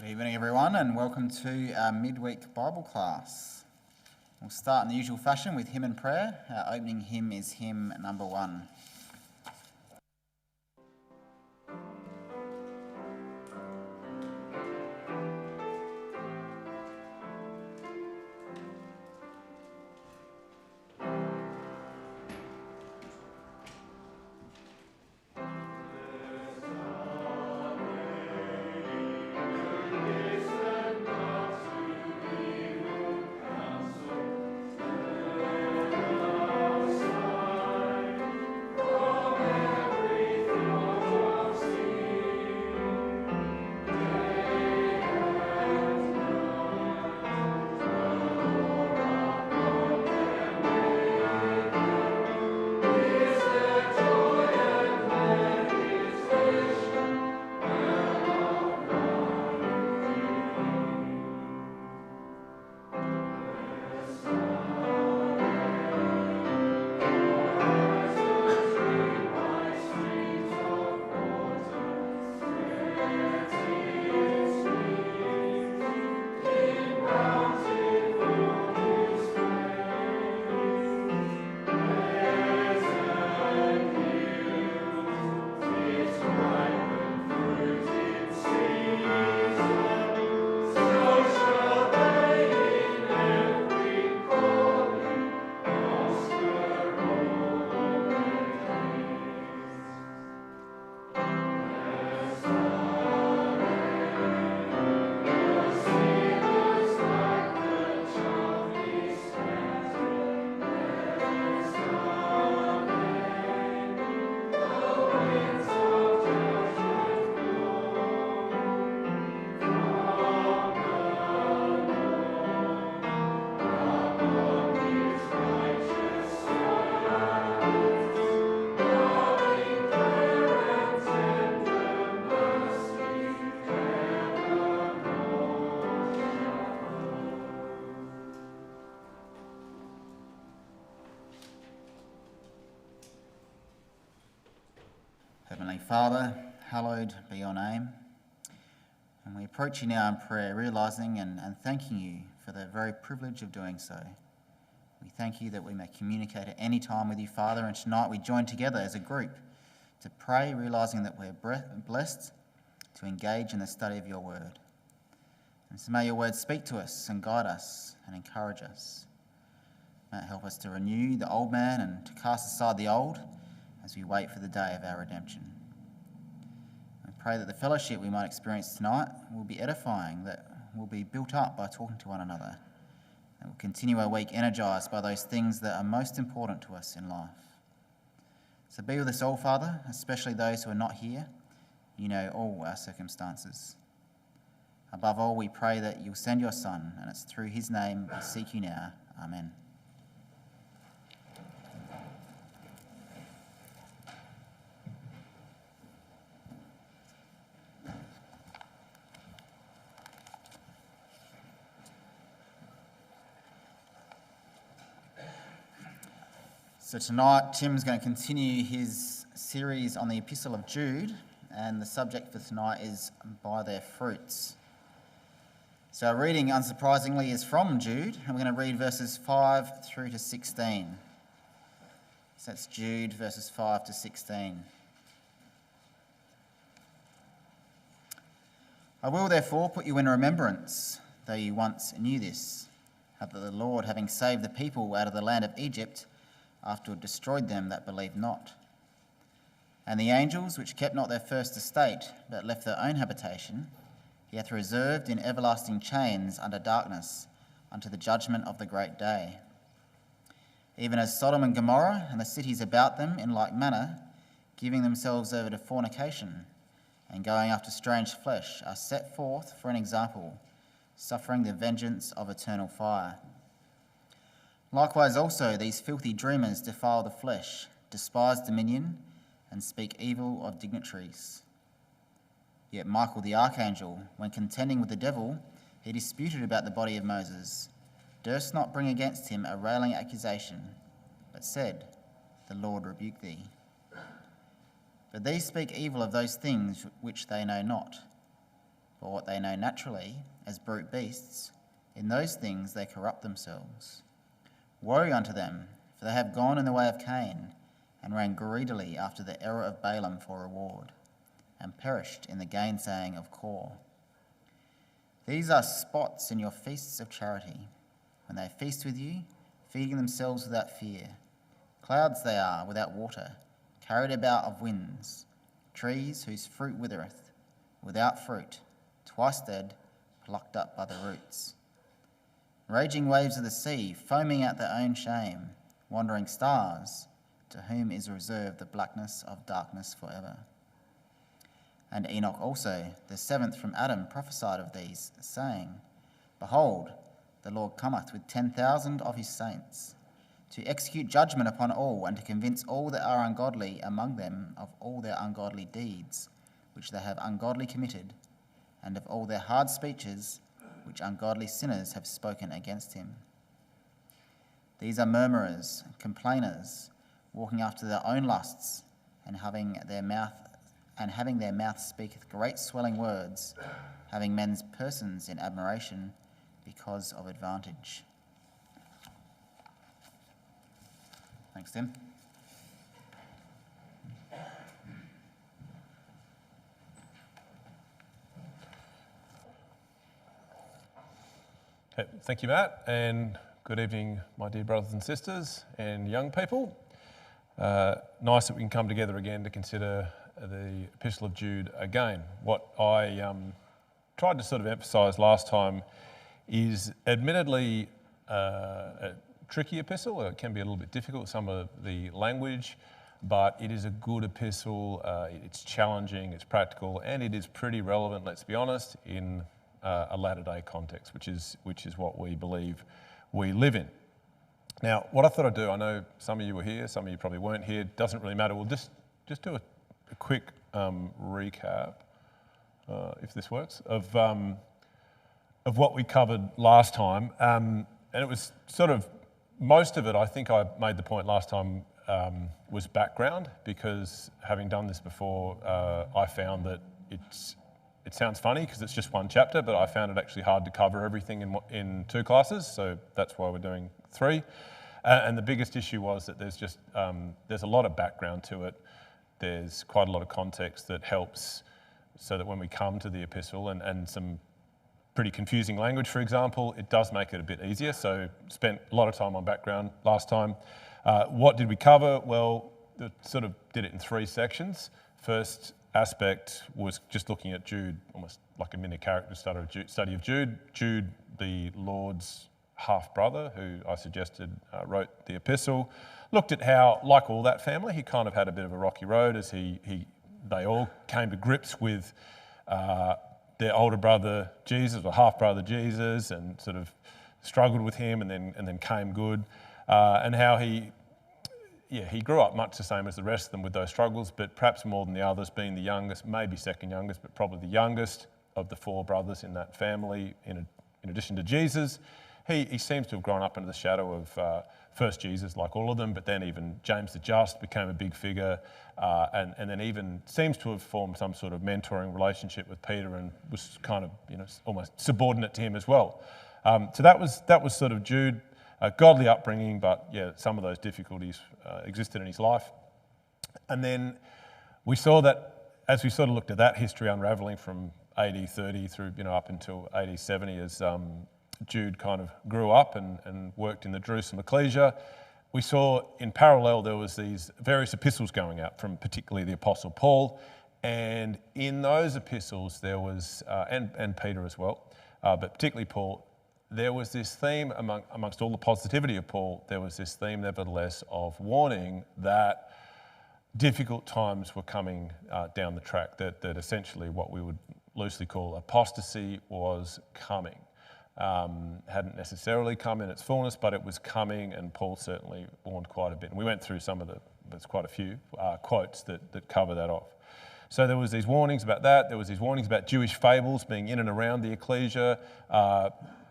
Good evening, everyone, and welcome to our midweek Bible class. We'll start in the usual fashion with hymn and prayer. Our opening hymn is hymn number 1. Heavenly Father, hallowed be your name. And we approach you now in prayer, realising and thanking you for the very privilege of doing so. We thank you that we may communicate at any time with you, Father, and tonight we join together as a group to pray, realising that we're blessed to engage in the study of your word. And so may your word speak to us and guide us and encourage us. May it help us to renew the old man and to cast aside the old as we wait for the day of our redemption. We pray that the fellowship we might experience tonight will be edifying, that we'll be built up by talking to one another, that we'll continue our week energised by those things that are most important to us in life. So be with us all, Father, especially those who are not here. You know all our circumstances. Above all, we pray that you'll send your Son, and it's through his name we seek you now. Amen. So tonight, Tim's going to continue his series on the Epistle of Jude, and the subject for tonight is by their fruits. So our reading, unsurprisingly, is from Jude, and we're going to read verses 5 through to 16. So that's Jude, verses 5 to 16. I will therefore put you in remembrance, though you once knew this, how that the Lord, having saved the people out of the land of Egypt, afterward destroyed them that believed not. And the angels, which kept not their first estate, but left their own habitation, he hath reserved in everlasting chains under darkness, unto the judgment of the great day. Even as Sodom and Gomorrah and the cities about them in like manner, giving themselves over to fornication, and going after strange flesh, are set forth for an example, suffering the vengeance of eternal fire. Likewise also these filthy dreamers defile the flesh, despise dominion, and speak evil of dignitaries. Yet Michael the archangel, when contending with the devil, he disputed about the body of Moses, durst not bring against him a railing accusation, but said, The Lord rebuke thee. But these speak evil of those things which they know not, but what they know naturally, as brute beasts, in those things they corrupt themselves. Woe unto them, for they have gone in the way of Cain, and ran greedily after the error of Balaam for reward, and perished in the gainsaying of Kor. These are spots in your feasts of charity, when they feast with you, feeding themselves without fear. Clouds they are without water, carried about of winds, trees whose fruit withereth, without fruit, twice dead, plucked up by the roots. Raging waves of the sea, foaming at their own shame, wandering stars, to whom is reserved the blackness of darkness forever. And Enoch also, the seventh from Adam, prophesied of these, saying, Behold, the Lord cometh with 10,000 of his saints, to execute judgment upon all, and to convince all that are ungodly among them of all their ungodly deeds, which they have ungodly committed, and of all their hard speeches, which ungodly sinners have spoken against him. These are murmurers, complainers, walking after their own lusts, and having their mouth speaketh great swelling words, having men's persons in admiration because of advantage. Thanks, Tim. Okay, thank you, Matt, and good evening, my dear brothers and sisters and young people. Nice that we can come together again to consider the Epistle of Jude again. What I tried to sort of emphasise last time is admittedly a tricky epistle. It can be a little bit difficult, some of the language, but it is a good epistle. It's challenging, it's practical, and it is pretty relevant, let's be honest, in a latter-day context, which is what we believe we live in. Now, what I thought I'd do, I know some of you were here, some of you probably weren't here, doesn't really matter. We'll just do a quick recap, if this works, of what we covered last time. And it was sort of, most of it, I think I made the point last time, was background, because having done this before, I found that it sounds funny because it's just one chapter, but I found it actually hard to cover everything in two classes, so that's why we're doing three. And the biggest issue was that there's a lot of background to it. There's quite a lot of context that helps so that when we come to the epistle and some pretty confusing language, for example, it does make it a bit easier. So spent a lot of time on background last time. What did we cover? Well, sort of did it in three sections. First aspect was just looking at Jude, almost like a mini character study of Jude. Jude, the Lord's half-brother, who I suggested wrote the epistle, looked at how, like all that family, he kind of had a bit of a rocky road as they all came to grips with their older brother Jesus, or half-brother Jesus, and sort of struggled with him and then came good, and how he grew up much the same as the rest of them with those struggles, but perhaps more than the others, being the youngest, maybe second youngest, but probably the youngest of the four brothers in that family, in addition to Jesus. He seems to have grown up under the shadow of first Jesus, like all of them, but then even James the Just became a big figure, and then even seems to have formed some sort of mentoring relationship with Peter and was kind of almost subordinate to him as well. So that was sort of Jude, a godly upbringing, but some of those difficulties existed in his life. And then we saw that as we sort of looked at that history unravelling from AD 30 through up until AD 70, as Jude kind of grew up and worked in the Jerusalem ecclesia, we saw in parallel there was these various epistles going out from particularly the Apostle Paul, and in those epistles there was, and Peter as well, but particularly Paul, there was this theme amongst all the positivity of Paul, there was this theme nevertheless of warning that difficult times were coming down the track, that essentially what we would loosely call apostasy was coming. Hadn't necessarily come in its fullness, but it was coming, and Paul certainly warned quite a bit. And we went through there's quite a few quotes that cover that off. So there was these warnings about that. There was these warnings about Jewish fables being in and around the ecclesia.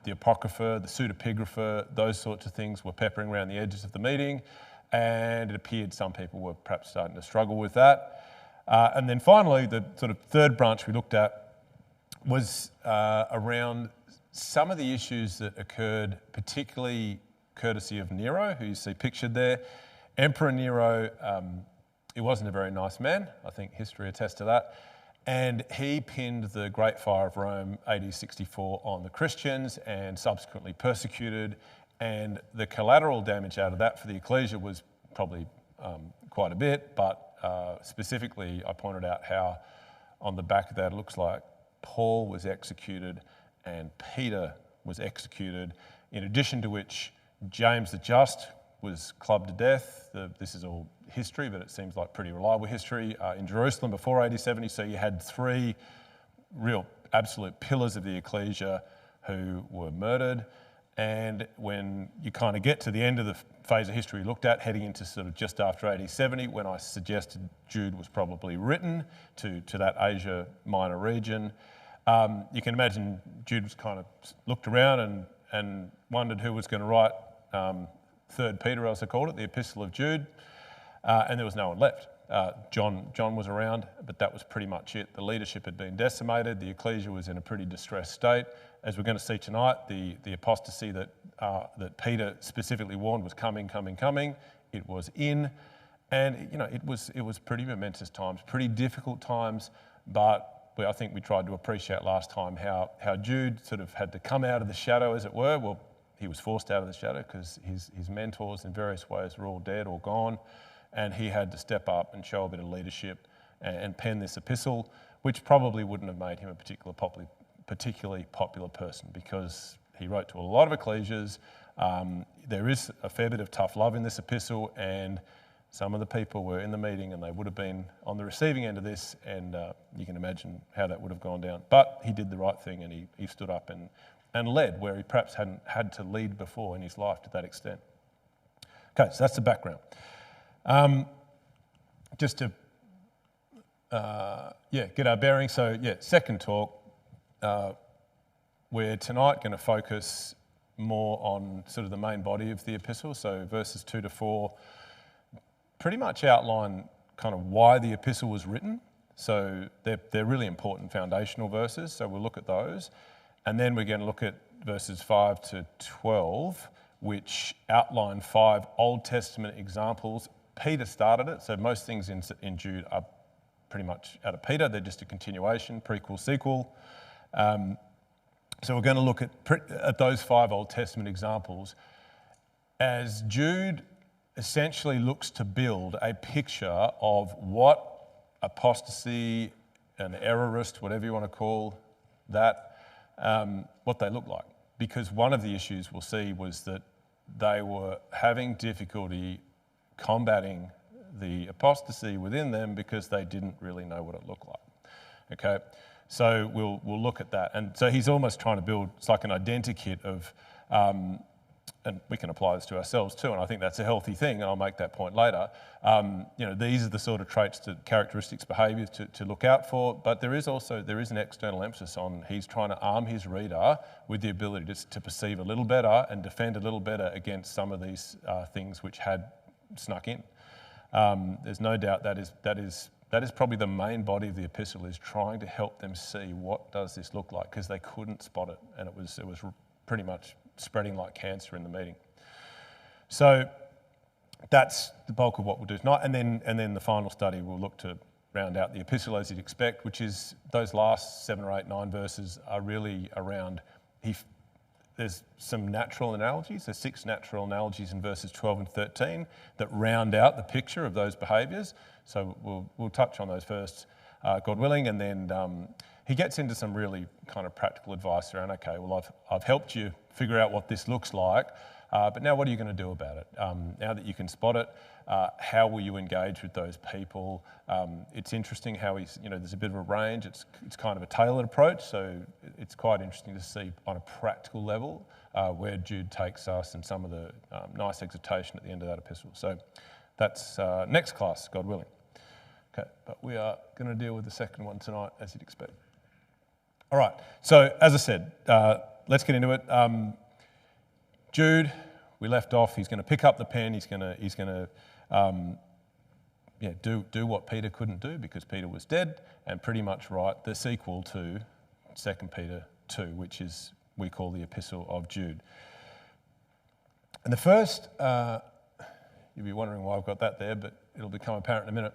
The apocrypha, the pseudepigrapha, those sorts of things were peppering around the edges of the meeting, and it appeared some people were perhaps starting to struggle with that. And then finally, the sort of third branch we looked at was around some of the issues that occurred, particularly courtesy of Nero, who you see pictured there. Emperor Nero, he wasn't a very nice man. I think history attests to that. And he pinned the Great Fire of Rome, AD 64, on the Christians and subsequently persecuted. And the collateral damage out of that for the ecclesia was probably quite a bit, but specifically I pointed out how on the back of that it looks like Paul was executed and Peter was executed, in addition to which James the Just was clubbed to death. This is all history, but it seems like pretty reliable history, in Jerusalem before AD 70. So you had three real absolute pillars of the ecclesia who were murdered. And when you kind of get to the end of the phase of history we looked at, heading into sort of just after AD 70, when I suggested Jude was probably written to that Asia Minor region, you can imagine Jude was kind of looked around and wondered who was going to write 3rd Peter, as I called it, the Epistle of Jude, and there was no one left. John was around, but that was pretty much it. The leadership had been decimated. The ecclesia was in a pretty distressed state. As we're going to see tonight, the apostasy that Peter specifically warned was coming. It was in, and it was pretty momentous times, pretty difficult times. But I think we tried to appreciate last time how Jude sort of had to come out of the shadow, as it were. Well, he was forced out of the shadow because his mentors in various ways were all dead or gone. And he had to step up and show a bit of leadership and pen this epistle, which probably wouldn't have made him a particularly popular person, because he wrote to a lot of ecclesias. There is a fair bit of tough love in this epistle, and some of the people were in the meeting and they would have been on the receiving end of this, and you can imagine how that would have gone down. But he did the right thing, and he stood up and led where he perhaps hadn't had to lead before in his life to that extent. Okay, so that's the background. Just to get our bearings. So second talk. We're tonight going to focus more on sort of the main body of the epistle. So verses 2 to 4 pretty much outline kind of why the epistle was written. So they're really important foundational verses. So we'll look at those, and then we're going to look at verses 5 to 12, which outline 5 Old Testament examples. Peter started it, so most things in Jude are pretty much out of Peter. They're just a continuation, prequel, sequel. So we're going to look at those 5 Old Testament examples as Jude essentially looks to build a picture of what apostasy, an errorist, whatever you want to call that, what they look like. Because one of the issues we'll see was that they were having difficulty combating the apostasy within them because they didn't really know what it looked like. Okay, so we'll look at that. And so he's almost trying to build, it's like an identikit of, and we can apply this to ourselves too, and I think that's a healthy thing, and I'll make that point later. These are the sort of traits, characteristics, behaviours to look out for, but there is an external emphasis on he's trying to arm his reader with the ability to perceive a little better and defend a little better against some of these things which had snuck in. There's no doubt that is probably the main body of the epistle, is trying to help them see what does this look like, because they couldn't spot it, and it was pretty much spreading like cancer in the meeting. So that's the bulk of what we'll do tonight, and then the final study we'll look to round out the epistle as you'd expect, which is those last 7 or 8, 9 verses are really around there's some natural analogies. There's 6 natural analogies in verses 12 and 13 that round out the picture of those behaviours. So we'll touch on those first, God willing, and then he gets into some really kind of practical advice around, okay, well, I've helped you figure out what this looks like, but now what are you going to do about it? Now that you can spot it, how will you engage with those people? It's interesting how there's a bit of a range. It's kind of a tailored approach, so it's quite interesting to see on a practical level where Jude takes us, and some of the nice exhortation at the end of that epistle. So that's next class, God willing. Okay, but we are going to deal with the second one tonight, as you'd expect. All right, so as I said, let's get into it. Jude, we left off. He's going to pick up the pen. He's going to do what Peter couldn't do, because Peter was dead, and pretty much write the sequel to 2 Peter 2, which is we call the Epistle of Jude. And the first, you'll be wondering why I've got that there, but it'll become apparent in a minute.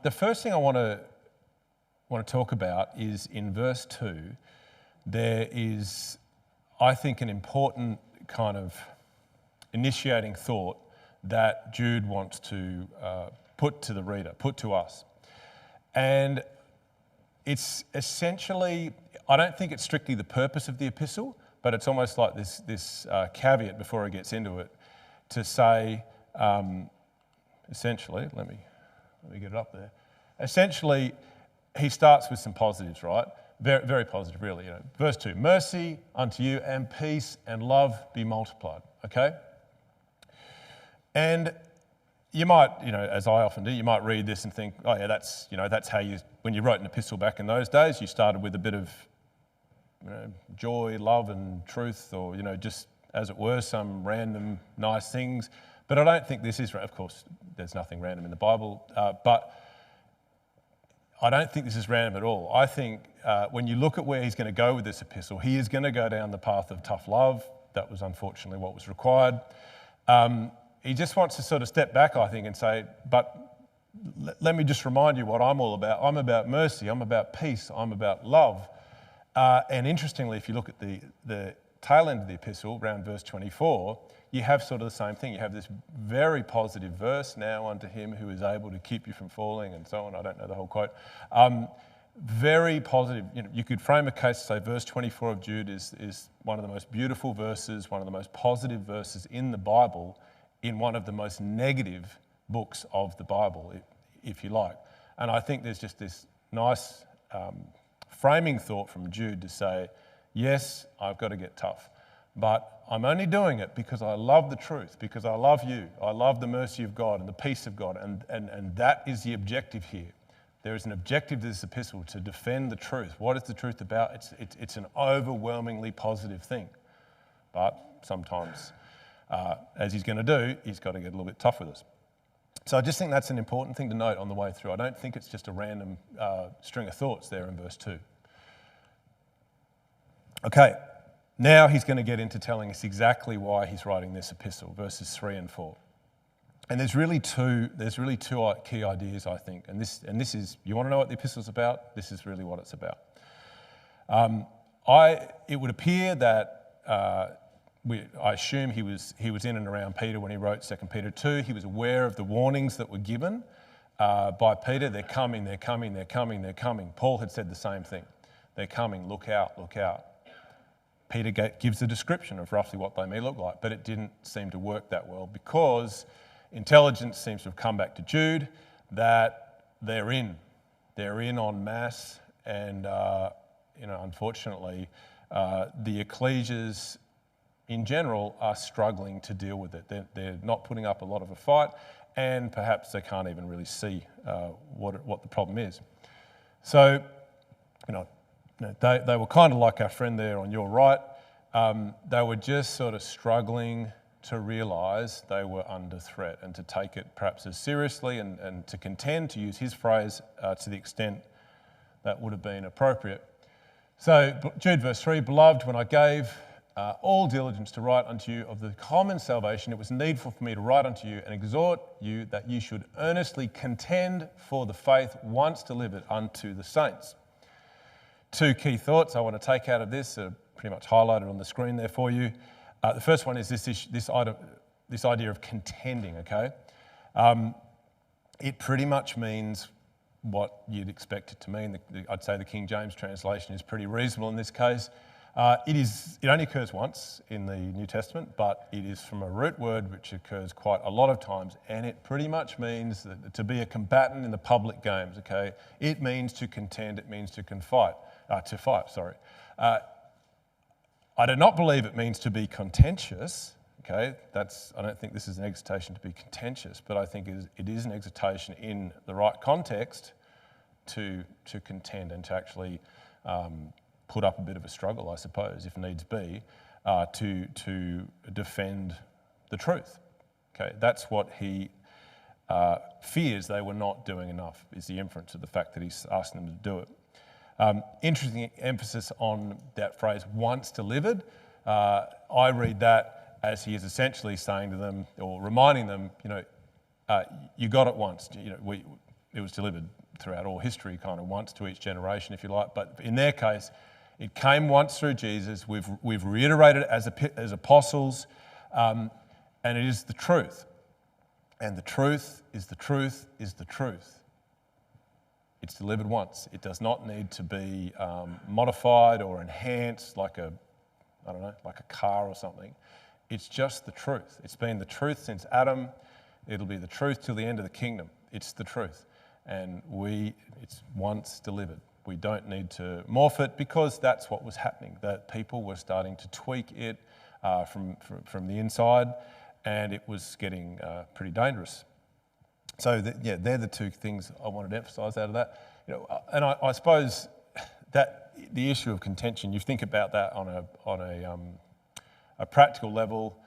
The first thing I want to talk about is in verse 2, there is, I think, an important kind of initiating thought that Jude wants to put to the reader, put to us. And it's essentially, I don't think it's strictly the purpose of the epistle, but it's almost like this caveat before he gets into it to say, essentially, let me get it up there. Essentially, he starts with some positives, right? Very, very positive, really. You know, verse 2, mercy unto you and peace and love be multiplied, okay? And you might, as I often do, you might read this and think, oh yeah, that's how you, when you wrote an epistle back in those days, you started with a bit of joy, love and truth, or, just as it were, some random nice things. But I don't think this is, of course, there's nothing random in the Bible, but I don't think this is random at all. I think when you look at where he's going to go with this epistle, he is going to go down the path of tough love. That was unfortunately what was required. He just wants to sort of step back, I think, and say, but let me just remind you what I'm all about. I'm about mercy. I'm about peace. I'm about love. And interestingly, if you look at the tail end of the epistle, around verse 24, you have sort of the same thing. You have this very positive verse, now unto him who is able to keep you from falling, and so on. I don't know the whole quote. Very positive. You could frame a case to say verse 24 of Jude is one of the most beautiful verses, one of the most positive verses in the Bible, in one of the most negative books of the Bible, if you like. And I think there's just this nice framing thought from Jude to say, yes, I've got to get tough, but I'm only doing it because I love the truth, because I love you. I love the mercy of God and the peace of God, and that is the objective here. There is an objective to this epistle, to defend the truth. What is the truth about? It's an overwhelmingly positive thing, but sometimes, as he's going to do, he's got to get a little bit tough with us. So I just think that's an important thing to note on the way through. I don't think it's just a random string of thoughts there in verse 2. Okay, now he's going to get into telling us exactly why he's writing this epistle, verses 3 and 4. And there's really two key ideas, I think. And this is, you want to know what the epistle's about? This is really what it's about. It would appear that I assume he was in and around Peter when he wrote 2 Peter 2. He was aware of the warnings that were given by Peter. They're coming, they're coming, they're coming, they're coming. Paul had said the same thing. They're coming, look out, look out. Peter gives a description of roughly what they may look like, but it didn't seem to work that well because intelligence seems to have come back to Jude that they're in en masse, and unfortunately, the ecclesias in general are struggling to deal with it. They're not putting up a lot of a fight, and perhaps they can't even really see what the problem is. So, they were kind of like our friend there on your right. They were just sort of struggling to realise they were under threat and to take it perhaps as seriously and to contend, to use his phrase, to the extent that would have been appropriate. So Jude verse 3, beloved, when I gave all diligence to write unto you of the common salvation, it was needful for me to write unto you and exhort you that you should earnestly contend for the faith once delivered unto the saints. Two key thoughts I want to take out of this are pretty much highlighted on the screen there for you. The first one is this idea of contending, okay? It pretty much means what you'd expect it to mean. I'd say the King James translation is pretty reasonable in this case. It only occurs once in the New Testament, but it is from a root word which occurs quite a lot of times, and it pretty much means that to be a combatant in the public games, okay? It means to contend, it means to fight. I do not believe it means to be contentious, okay? I don't think this is an exhortation to be contentious, but I think it is an exhortation in the right context to contend and to actually put up a bit of a struggle, I suppose, if needs be, to defend the truth. Okay, that's what he fears they were not doing enough, is the inference of the fact that he's asking them to do it. Interesting emphasis on that phrase, once delivered. I read that as he is essentially saying to them, or reminding them, you got it once. It was delivered throughout all history, kind of once to each generation, if you like. But in their case, it came once through Jesus. We've reiterated it as apostles, and it is the truth. And the truth is the truth is the truth. It's delivered once. It does not need to be modified or enhanced like a car or something. It's just the truth. It's been the truth since Adam. It'll be the truth till the end of the kingdom. It's the truth. And it's once delivered. We don't need to morph it because that's what was happening, that people were starting to tweak it from the inside, and it was getting pretty dangerous. So they're the two things I wanted to emphasise out of that. And I suppose that the issue of contention, you think about that on a practical level.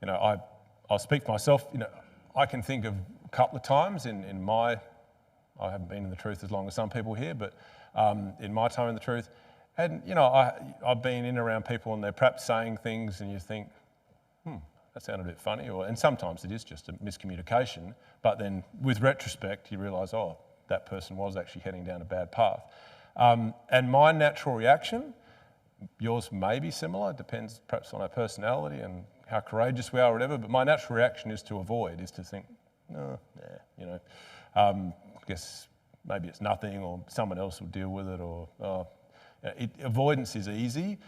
I'll speak for myself. I can think of a couple of times in my, I haven't been in the truth as long as some people here, but in my time in the truth, and I've been in around people and they're perhaps saying things and you think, that sounded a bit funny, and sometimes it is just a miscommunication, but then with retrospect you realise, that person was actually heading down a bad path. And my natural reaction, yours may be similar, it depends perhaps on our personality and how courageous we are or whatever, but my natural reaction is to avoid, is to think, I guess maybe it's nothing, or someone else will deal with it, avoidance is easy,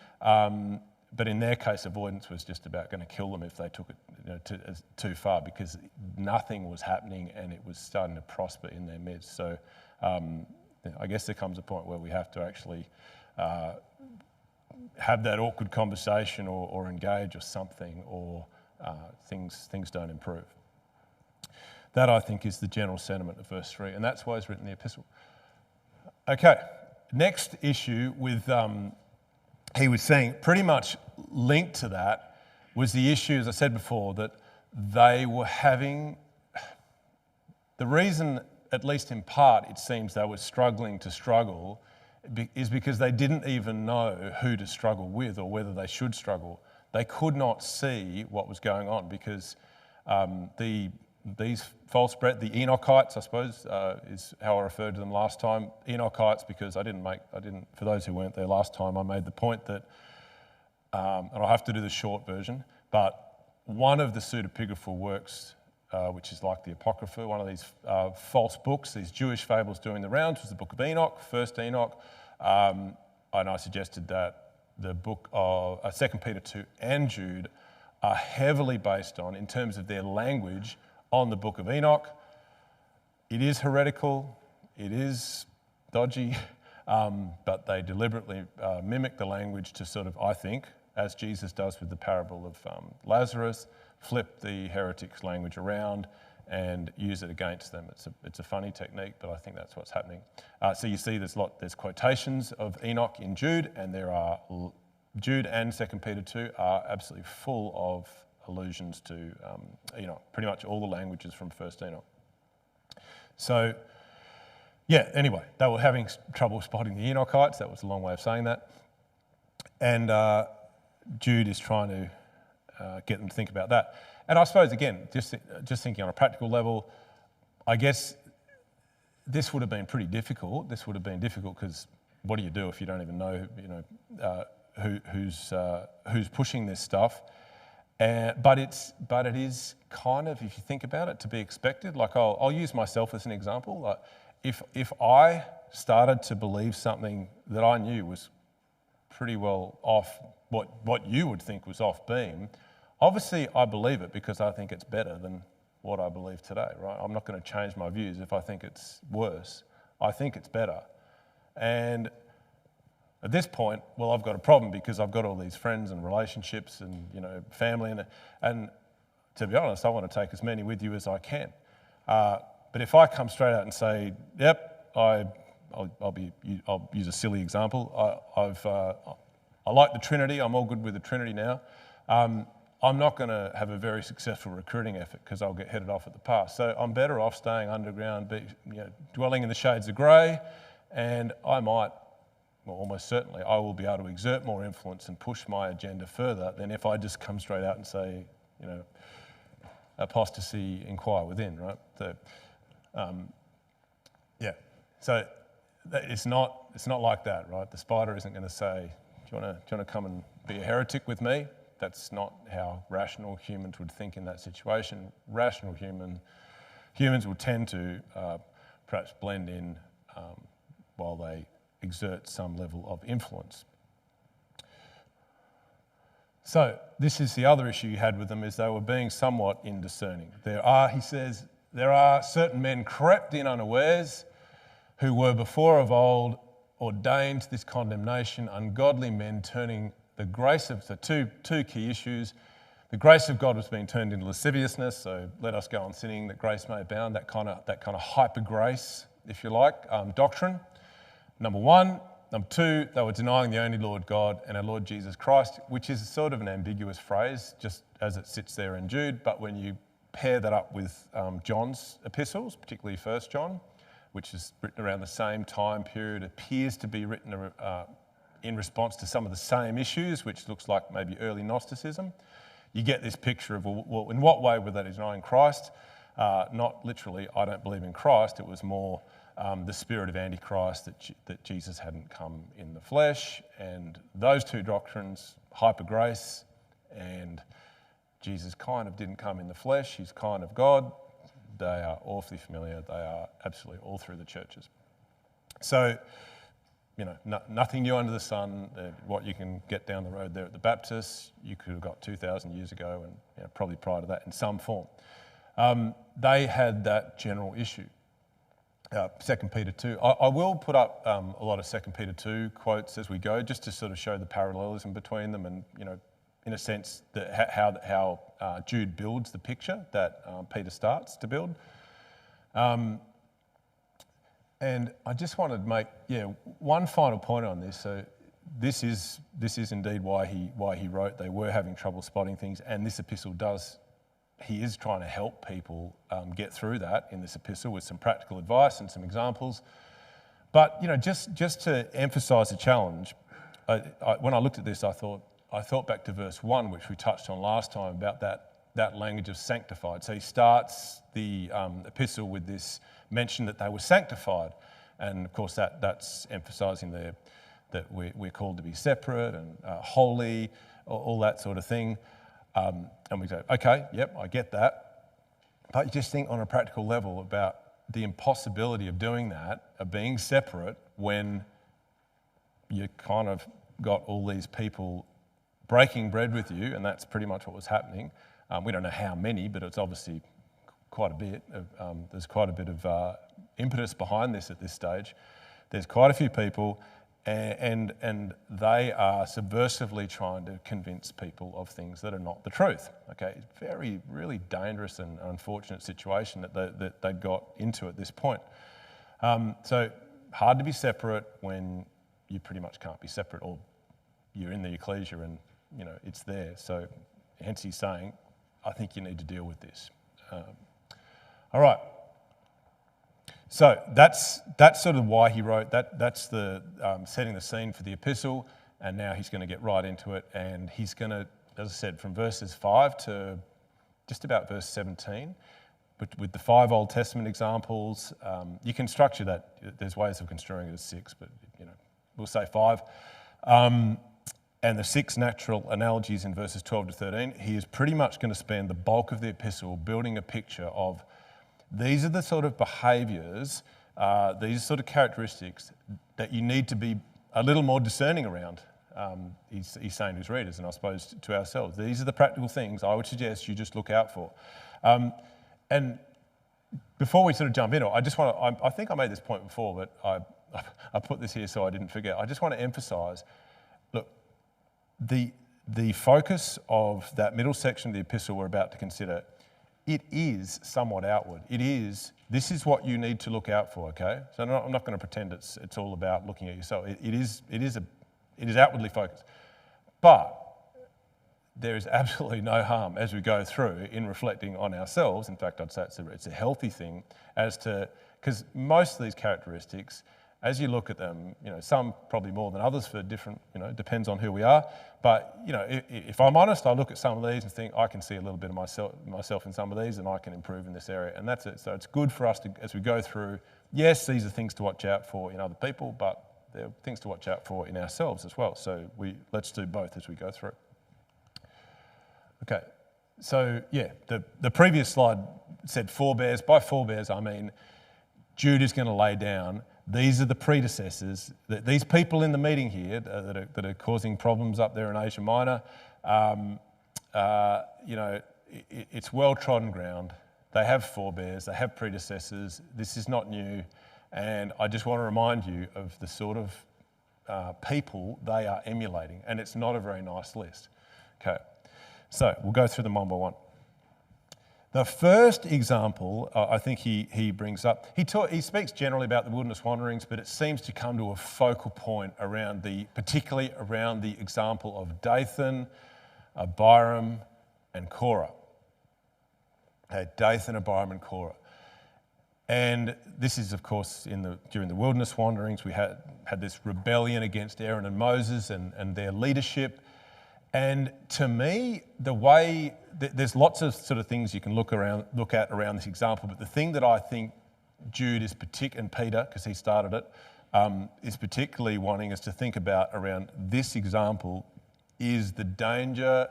but in their case, avoidance was just about going to kill them if they took it too far, because nothing was happening and it was starting to prosper in their midst. So I guess there comes a point where we have to actually have that awkward conversation or engage or something, or things don't improve. That, I think, is the general sentiment of verse 3, and that's why it's written in the epistle. Okay, next issue with, he was saying, pretty much linked to that, was the issue, as I said before, that they were having, the reason, at least in part, it seems they were struggling to struggle, is because they didn't even know who to struggle with or whether they should struggle. They could not see what was going on because these false brethren, the Enochites, I suppose, is how I referred to them last time. Enochites, because I didn't, for those who weren't there last time, I made the point that, and I'll have to do the short version, but one of the pseudepigraphal works, which is like the Apocrypha, one of these false books, these Jewish fables doing the rounds, was the book of Enoch, First Enoch, and I suggested that the book of 2 Peter 2 and Jude are heavily based on, in terms of their language, on the book of Enoch. It is heretical, it is dodgy, but they deliberately mimic the language to sort of, I think, as Jesus does with the parable of Lazarus, flip the heretics' language around and use it against them. It's a funny technique, but I think that's what's happening. So you see there's quotations of Enoch in Jude, and there are Jude and 2 Peter 2 are absolutely full of allusions to Enoch, pretty much all the languages from First Enoch. So, anyway, they were having trouble spotting the Enochites. That was a long way of saying that. And Jude is trying to get them to think about that. And I suppose, again, just thinking on a practical level, I guess this would have been pretty difficult. This would have been difficult because what do you do if you don't even know, who's pushing this stuff? But it is kind of, if you think about it, to be expected. Like I'll use myself as an example. Like if I started to believe something that I knew was pretty well off what you would think was off beam, obviously I believe it because I think it's better than what I believe today, right? I'm not going to change my views if I think it's worse. I think it's better. And at this point, well, I've got a problem because I've got all these friends and relationships and family, and to be honest, I want to take as many with you as I can. But if I come straight out and say, "Yep, I'll use a silly example. I like the Trinity. I'm all good with the Trinity now." I'm not going to have a very successful recruiting effort because I'll get headed off at the pass. So I'm better off staying underground, dwelling in the shades of grey, and I might well, almost certainly, I will be able to exert more influence and push my agenda further than if I just come straight out and say, apostasy, inquire within, right? So it's not like that, right? The spider isn't going to say, do you want to come and be a heretic with me? That's not how rational humans would think in that situation. Rational humans will tend to perhaps blend in while they exert some level of influence. So this is the other issue you had with them, is they were being somewhat indiscerning. He says, there are certain men crept in unawares who were before of old ordained to this condemnation, ungodly men turning the grace of, so two key issues. The grace of God was being turned into lasciviousness, so let us go on sinning that grace may abound, that kind of hyper grace, if you like, doctrine. Number one. Number two, they were denying the only Lord God and our Lord Jesus Christ, which is sort of an ambiguous phrase, just as it sits there in Jude. But when you pair that up with John's epistles, particularly 1 John, which is written around the same time period, appears to be written in response to some of the same issues, which looks like maybe early Gnosticism, you get this picture of, well, in what way were they denying Christ? Not literally, I don't believe in Christ. It was more the spirit of Antichrist, that Jesus hadn't come in the flesh. And those two doctrines, hyper grace and Jesus kind of didn't come in the flesh, he's kind of God, they are awfully familiar. They are absolutely all through the churches. So, nothing new under the sun. What you can get down the road there at the Baptists, you could have got 2,000 years ago and probably prior to that in some form. They had that general issue. 2 Peter 2. I will put up a lot of 2 Peter 2 quotes as we go, just to sort of show the parallelism between them and, in a sense, how Jude builds the picture that Peter starts to build. And I just wanted to make, one final point on this. So this is indeed why he wrote. They were having trouble spotting things, and this epistle he is trying to help people get through that in this epistle with some practical advice and some examples. But just to emphasise the challenge, when I looked at this, I thought back to verse 1, which we touched on last time, about that language of sanctified. So he starts the epistle with this mention that they were sanctified, and of course that's emphasising that we're called to be separate and holy, all that sort of thing. And we go, okay, yep, I get that. But you just think on a practical level about the impossibility of doing that, of being separate, when you kind of got all these people breaking bread with you, and that's pretty much what was happening. We don't know how many, but it's obviously quite a bit. There's quite a bit of impetus behind this at this stage. There's quite a few people, and they are subversively trying to convince people of things that are not the truth. Okay, very, really dangerous and unfortunate situation that they got into at this point. So hard to be separate when you pretty much can't be separate, or you're in the ecclesia and it's there. So hence he's saying, I think you need to deal with this. All right. So that's sort of why he wrote that. That's the setting the scene for the epistle, and now he's going to get right into it. And he's going to, as I said, from verses 5 to just about verse 17, but with the 5 Old Testament examples, you can structure that. There's ways of construing it as 6, but we'll say 5. And the 6 natural analogies in verses 12 to 13. He is pretty much going to spend the bulk of the epistle building a picture of these are the sort of behaviours, these sort of characteristics that you need to be a little more discerning around. He's saying to his readers, and I suppose to ourselves, these are the practical things I would suggest you just look out for. And before we sort of jump in, I think I made this point before, but I put this here so I didn't forget. I just want to emphasise, look, the focus of that middle section of the epistle we're about to consider, it is somewhat outward. This is what you need to look out for, okay? So I'm not going to pretend it's all about looking at yourself. It is outwardly focused. But there is absolutely no harm as we go through in reflecting on ourselves. In fact, I'd say it's a healthy thing because most of these characteristics as you look at them, some probably more than others for different, depends on who we are. But, if I'm honest, I look at some of these and think I can see a little bit of myself in some of these and I can improve in this area. And that's it. So it's good for us to, as we go through, yes, these are things to watch out for in other people, but they're things to watch out for in ourselves as well. So let's do both as we go through. Okay, so yeah, the previous slide said forebears. By forebears, I mean Jude is going to lay down, these are the predecessors, these people in the meeting here that are causing problems up there in Asia Minor, it's well-trodden ground. They have forebears, they have predecessors. This is not new. And I just want to remind you of the sort of people they are emulating. And it's not a very nice list. Okay, so we'll go through them one by one. The first example I think he brings up, he speaks generally about the wilderness wanderings, but it seems to come to a focal point particularly around the example of Dathan, Abiram, and Korah. Okay, Dathan, Abiram, and Korah. And this is, of course, during the wilderness wanderings, we had this rebellion against Aaron and Moses and their leadership. And to me, there's lots of sort of things you can look at around this example, but the thing that I think Jude is and Peter, because he started it, is particularly wanting us to think about around this example is the danger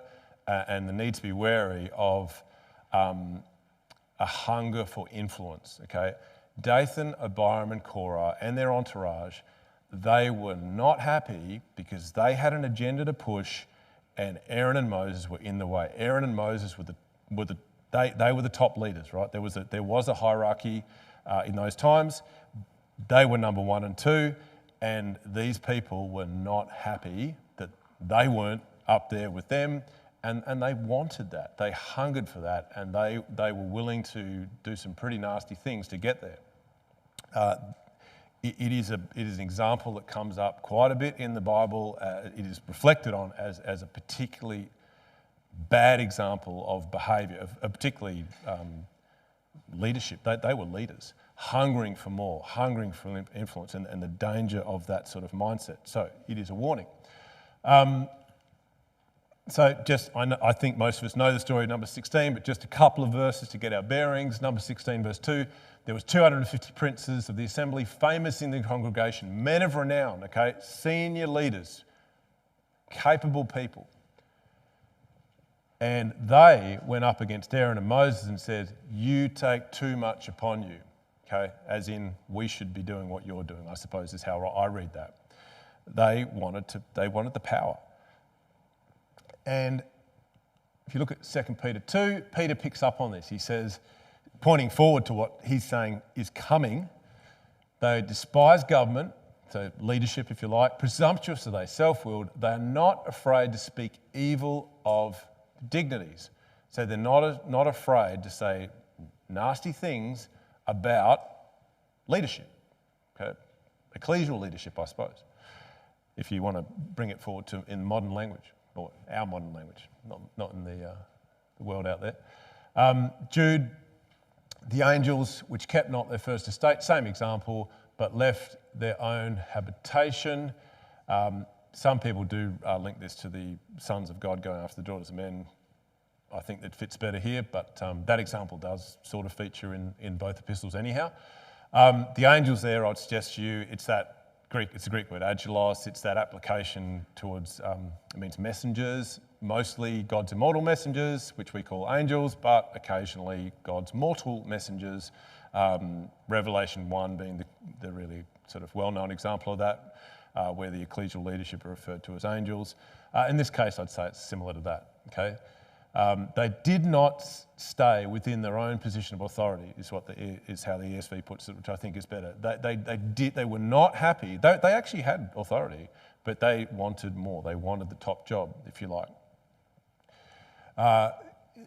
and the need to be wary of a hunger for influence, okay? Dathan, Abiram, and Korah and their entourage, they were not happy because they had an agenda to push and Aaron and Moses were in the way. Aaron and Moses were the top leaders, right? There was a hierarchy in those times. They were number 1 and 2, and these people were not happy that they weren't up there with them. And they wanted that. They hungered for that, and they were willing to do some pretty nasty things to get there. It is an example that comes up quite a bit in the Bible. It is reflected on as a particularly bad example of behaviour, of particularly leadership. They were leaders, hungering for more, hungering for influence, and the danger of that sort of mindset. So it is a warning. I think most of us know the story of number 16, but just a couple of verses to get our bearings. Number 16, verse 2, there was 250 princes of the assembly, famous in the congregation, men of renown, okay, senior leaders, capable people. And they went up against Aaron and Moses and said, you take too much upon you, okay, as in we should be doing what you're doing, I suppose is how I read that. They wanted the power. And if you look at 2 Peter 2, Peter picks up on this. He says, pointing forward to what he's saying is coming, they despise government, so leadership if you like, presumptuous are they, self-willed, they are not afraid to speak evil of dignities. So they're not afraid to say nasty things about leadership, okay? Ecclesial leadership, I suppose, if you want to bring it forward in modern language. Or our modern language, not in the world out there. Jude, the angels which kept not their first estate, same example, but left their own habitation. Some people do link this to the sons of God going after the daughters of men. I think that fits better here, but that example does sort of feature in both epistles anyhow. The angels there, I'd suggest to you, it's the Greek word angelos, it's that application towards, it means messengers, mostly God's immortal messengers, which we call angels, but occasionally God's mortal messengers, Revelation 1 being the really sort of well-known example of that, where the ecclesial leadership are referred to as angels. In this case, I'd say it's similar to that, okay? They did not stay within their own position of authority, is how the ESV puts it, which I think is better. They were not happy. They actually had authority, but they wanted more. They wanted the top job, if you like.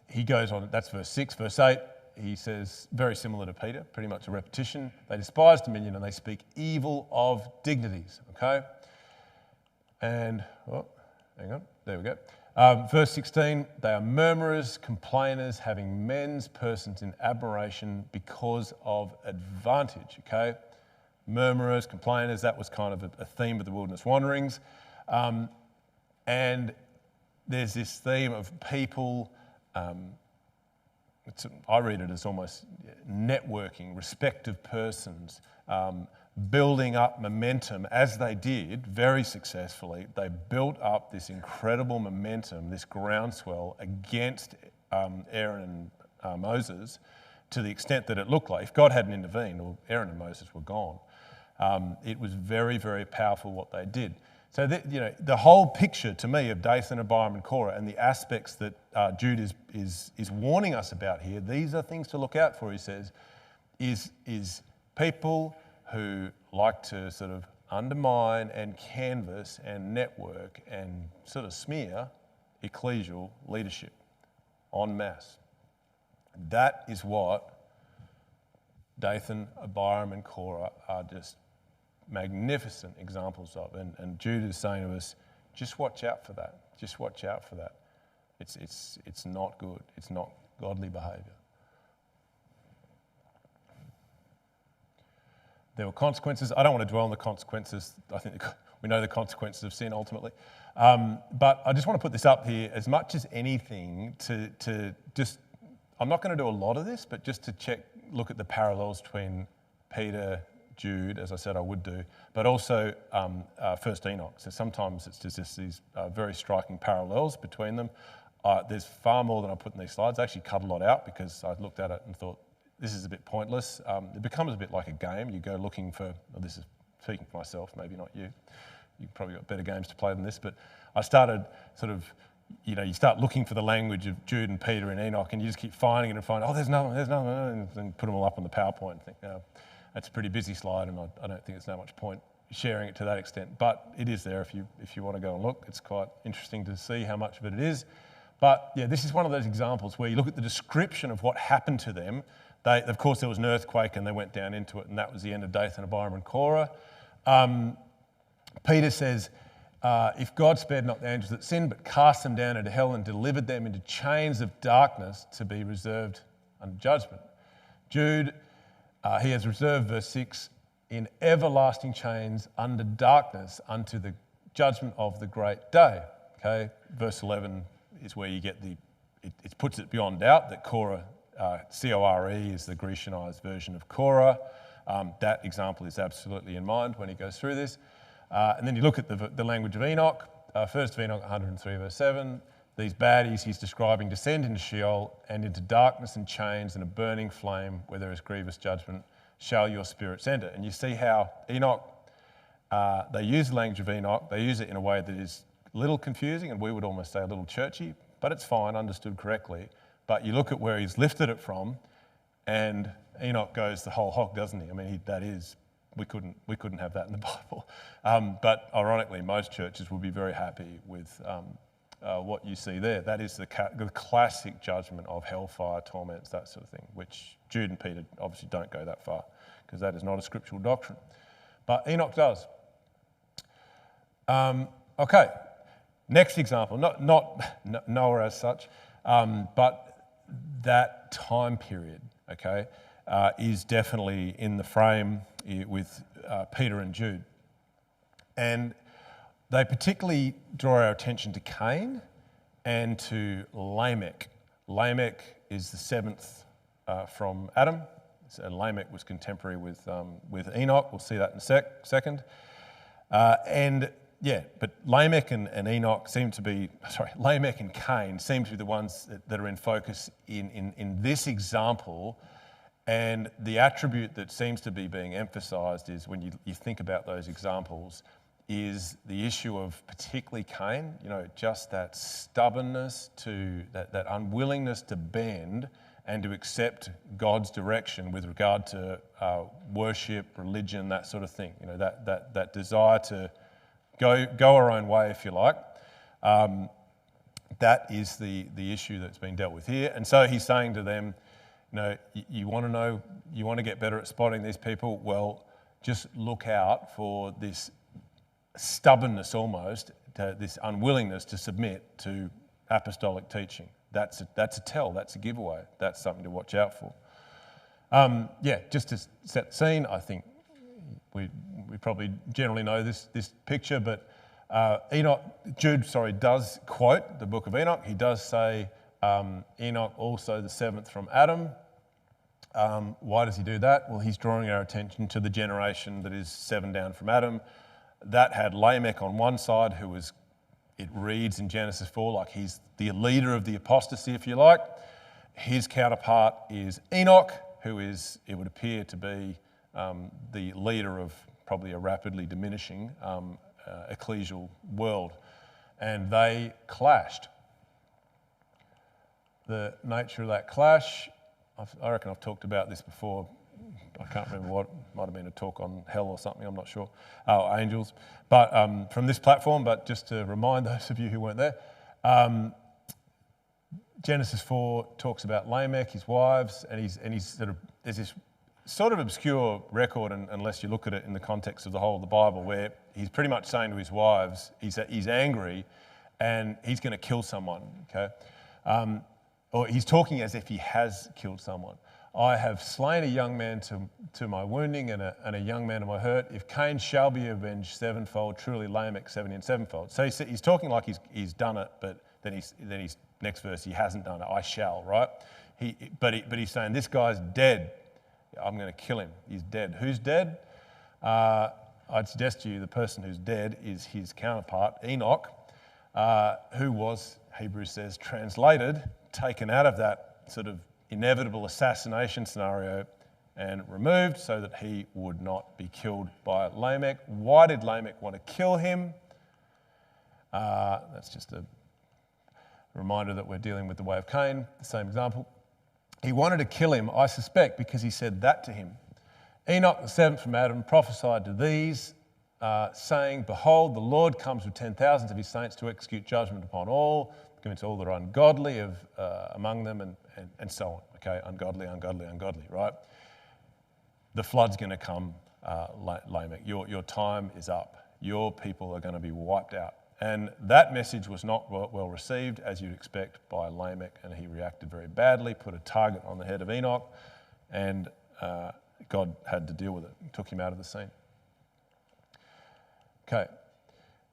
He goes on, that's verse 6. Verse 8, he says, very similar to Peter, pretty much a repetition. They despise dominion and they speak evil of dignities, okay? And, hang on, there we go. Verse 16, they are murmurers, complainers, having men's persons in admiration because of advantage, okay? murmurers, complainers. That was kind of a theme of the wilderness wanderings. And there's this theme of people, I read it as almost networking, respective persons, building up momentum as they did very successfully. They built up this incredible momentum, this groundswell against Aaron and Moses, to the extent that it looked like if God hadn't intervened, or Aaron and Moses were gone, it was very, very powerful what they did. So the whole picture to me of Dathan, Abiram and Korah and the aspects that Jude is warning us about here, these are things to look out for, he says, is people who like to sort of undermine and canvass and network and sort of smear ecclesial leadership en masse. That is what Dathan, Abiram and Korah are just magnificent examples of. And Jude is saying to us, just watch out for that. Just watch out for that. It's not good. It's not godly behaviour. There were consequences. I don't want to dwell on the consequences. I think we know the consequences of sin ultimately. But I just want to put this up here as much as anything to just, I'm not going to do a lot of this, but just to look at the parallels between Peter, Jude, as I said I would do, but also First Enoch. So sometimes it's just these very striking parallels between them. There's far more than I put in these slides. I actually cut a lot out because I looked at it and thought, this is a bit pointless. It becomes a bit like a game. You go looking for, well, this is speaking for myself, maybe not you. You've probably got better games to play than this, but I started sort of, you start looking for the language of Jude and Peter and Enoch, and you just keep finding it and find, there's another one, and put them all up on the PowerPoint and think, that's a pretty busy slide, and I don't think there's no much point sharing it to that extent. But it is there if you want to go and look. It's quite interesting to see how much of it is. But yeah, this is one of those examples where you look at the description of what happened to them. Of course, there was an earthquake and they went down into it, and that was the end of Dathan, Abiram and Korah. Peter says, if God spared not the angels that sinned, but cast them down into hell and delivered them into chains of darkness to be reserved under judgment. Jude, he has reserved, verse 6, in everlasting chains under darkness unto the judgment of the great day. Okay, verse 11 is where you get it puts it beyond doubt that Korah, C-O-R-E, is the Grecianized version of Korah. That example is absolutely in mind when he goes through this. And then you look at the language of Enoch, 1 Enoch 103 verse 7. These baddies he's describing descend into Sheol, and into darkness and chains and a burning flame where there is grievous judgment shall your spirits enter. And you see how Enoch, they use the language of Enoch, they use it in a way that is a little confusing, and we would almost say a little churchy, but it's fine, understood correctly. But you look at where he's lifted it from, and Enoch goes the whole hog, doesn't he? I mean, we couldn't have that in the Bible. But ironically, most churches will be very happy with what you see there. That is the classic judgment of hellfire, torments, that sort of thing, which Jude and Peter obviously don't go that far, because that is not a scriptural doctrine. But Enoch does. Okay, next example, not Noah as such, but that time period, okay, is definitely in the frame with Peter and Jude. And they particularly draw our attention to Cain and to Lamech. Lamech is the seventh from Adam. So Lamech was contemporary with Enoch. We'll see that in a second. But Lamech and Enoch Lamech and Cain seem to be the ones that are in focus in this example. And the attribute that seems to be being emphasised is, when you think about those examples, is the issue of particularly Cain, just that stubbornness, that unwillingness to bend and to accept God's direction with regard to worship, religion, that sort of thing. That desire to go our own way, if you like. That is the issue that's being dealt with here. And so he's saying to them, you want to get better at spotting these people? Well, just look out for this stubbornness almost, this unwillingness to submit to apostolic teaching. That's a tell, that's a giveaway, that's something to watch out for. Just to set the scene, I think we probably generally know this picture, but Jude does quote the book of Enoch. He does say Enoch also the seventh from Adam. Why does he do that? Well, he's drawing our attention to the generation that is 7 down from Adam. That had Lamech on one side, who was, it reads in Genesis 4, like he's the leader of the apostasy, if you like. His counterpart is Enoch, who is, it would appear to be the leader of probably a rapidly diminishing ecclesial world. And they clashed. The nature of that clash, I reckon I've talked about this before. I can't remember what, might have been a talk on hell or something, I'm not sure. Angels. But from this platform, but just to remind those of you who weren't there, Genesis 4 talks about Lamech, his wives, and he's sort of, there's this sort of obscure record, unless you look at it in the context of the whole of the Bible, where he's pretty much saying to his wives, he's angry and he's going to kill someone, okay? Or he's talking as if he has killed someone. I have slain a young man to my wounding and a young man to my hurt. If Cain shall be avenged sevenfold, truly Lamech 70 and sevenfold. So he's talking like he's done it, but then he's next verse, he hasn't done it. I shall, right? But he's saying, this guy's dead. I'm going to kill him. He's dead. Who's dead? I'd suggest to you the person who's dead is his counterpart, Enoch, who was, Hebrews says, translated, taken out of that sort of inevitable assassination scenario and removed so that he would not be killed by Lamech. Why did Lamech want to kill him? That's just a reminder that we're dealing with the way of Cain, the same example. He wanted to kill him, I suspect, because he said that to him. Enoch, the seventh from Adam, prophesied to these, saying, behold, the Lord comes with 10,000s of his saints to execute judgment upon all, convince all that are ungodly among them, and so on. Okay, ungodly, right? The flood's going to come, Lamech. Your time is up. Your people are going to be wiped out. And that message was not well received, as you'd expect, by Lamech, and he reacted very badly, put a target on the head of Enoch, and God had to deal with it, took him out of the scene. Okay,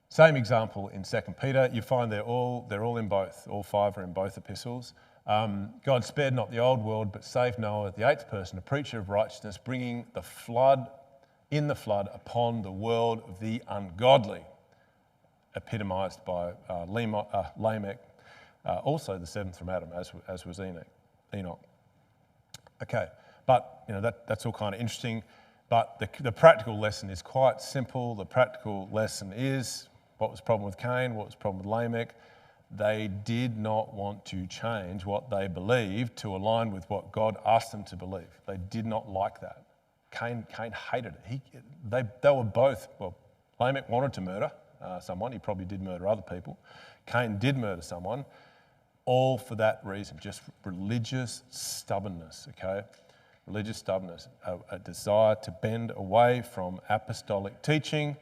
same example in 2 Peter. You find they're all in both. All 5 are in both epistles. God spared not the old world, but saved Noah, the 8th person, a preacher of righteousness, bringing the flood upon the world of the ungodly, epitomised by Lamech, also the 7th from Adam, as was Enoch. Okay, but that's all kind of interesting. But the practical lesson is quite simple. The practical lesson is, what was the problem with Cain? What was the problem with Lamech? They did not want to change what they believed to align with what God asked them to believe. They did not like that. Cain hated it. They were both, well, Lamech wanted to murder someone. He probably did murder other people. Cain did murder someone, all for that reason, just religious stubbornness, okay? Religious stubbornness, a desire to bend away from apostolic teaching.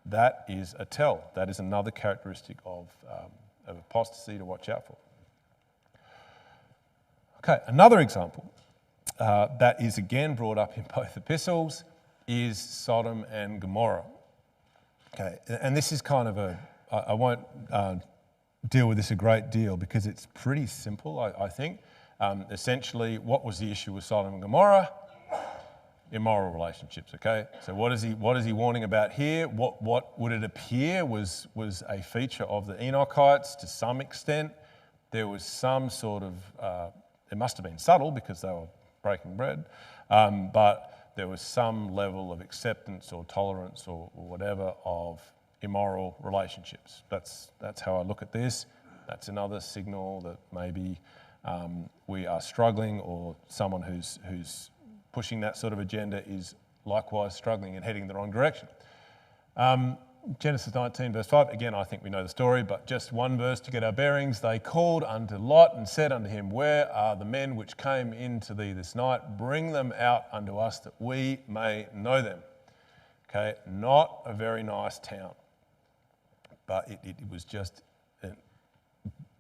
That is a tell. That is another characteristic of apostasy to watch out for. Okay, another example that is again brought up in both epistles is Sodom and Gomorrah. Okay, and this is kind of I won't deal with this a great deal because it's pretty simple, I think. Essentially, what was the issue with Sodom and Gomorrah? Immoral relationships, okay? So what is he warning about here? What would it appear was a feature of the Enochites to some extent. There was some sort of, it must have been subtle because they were breaking bread, but there was some level of acceptance or tolerance or whatever of immoral relationships. That's how I look at this. That's another signal that maybe we are struggling, or someone who's pushing that sort of agenda is likewise struggling and heading in the wrong direction. Genesis 19 verse 5, again I think we know the story, but just one verse to get our bearings. They called unto Lot and said unto him, where are the men which came in to thee this night? Bring them out unto us that we may know them. Okay, not a very nice town, but it was just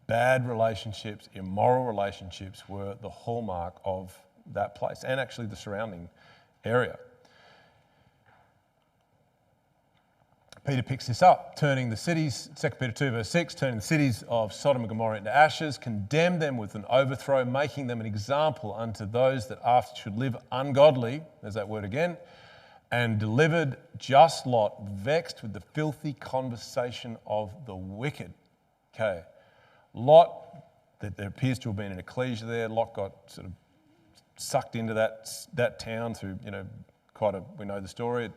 bad relationships, immoral relationships were the hallmark of that place and actually the surrounding area. Peter picks this up, turning the cities, 2 Peter 2 verse 6, turning the cities of Sodom and Gomorrah into ashes, condemned them with an overthrow, making them an example unto those that after should live ungodly, there's that word again, and delivered just Lot, vexed with the filthy conversation of the wicked. Okay, Lot, there appears to have been an ecclesia there. Lot got sort of sucked into that town through, we know the story,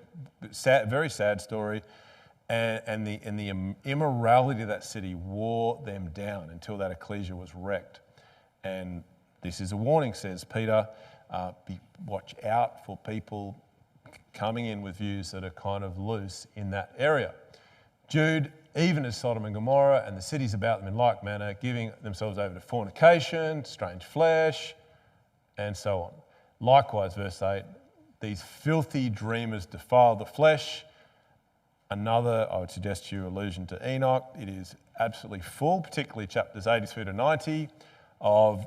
very sad story. And the immorality of that city wore them down until that ecclesia was wrecked. And this is a warning, says Peter, watch out for people coming in with views that are kind of loose in that area. Jude, even as Sodom and Gomorrah and the cities about them in like manner, giving themselves over to fornication, strange flesh, and so on. Likewise, verse 8, these filthy dreamers defile the flesh. Another, I would suggest to you, allusion to Enoch. It is absolutely full, particularly chapters 83 to 90 of,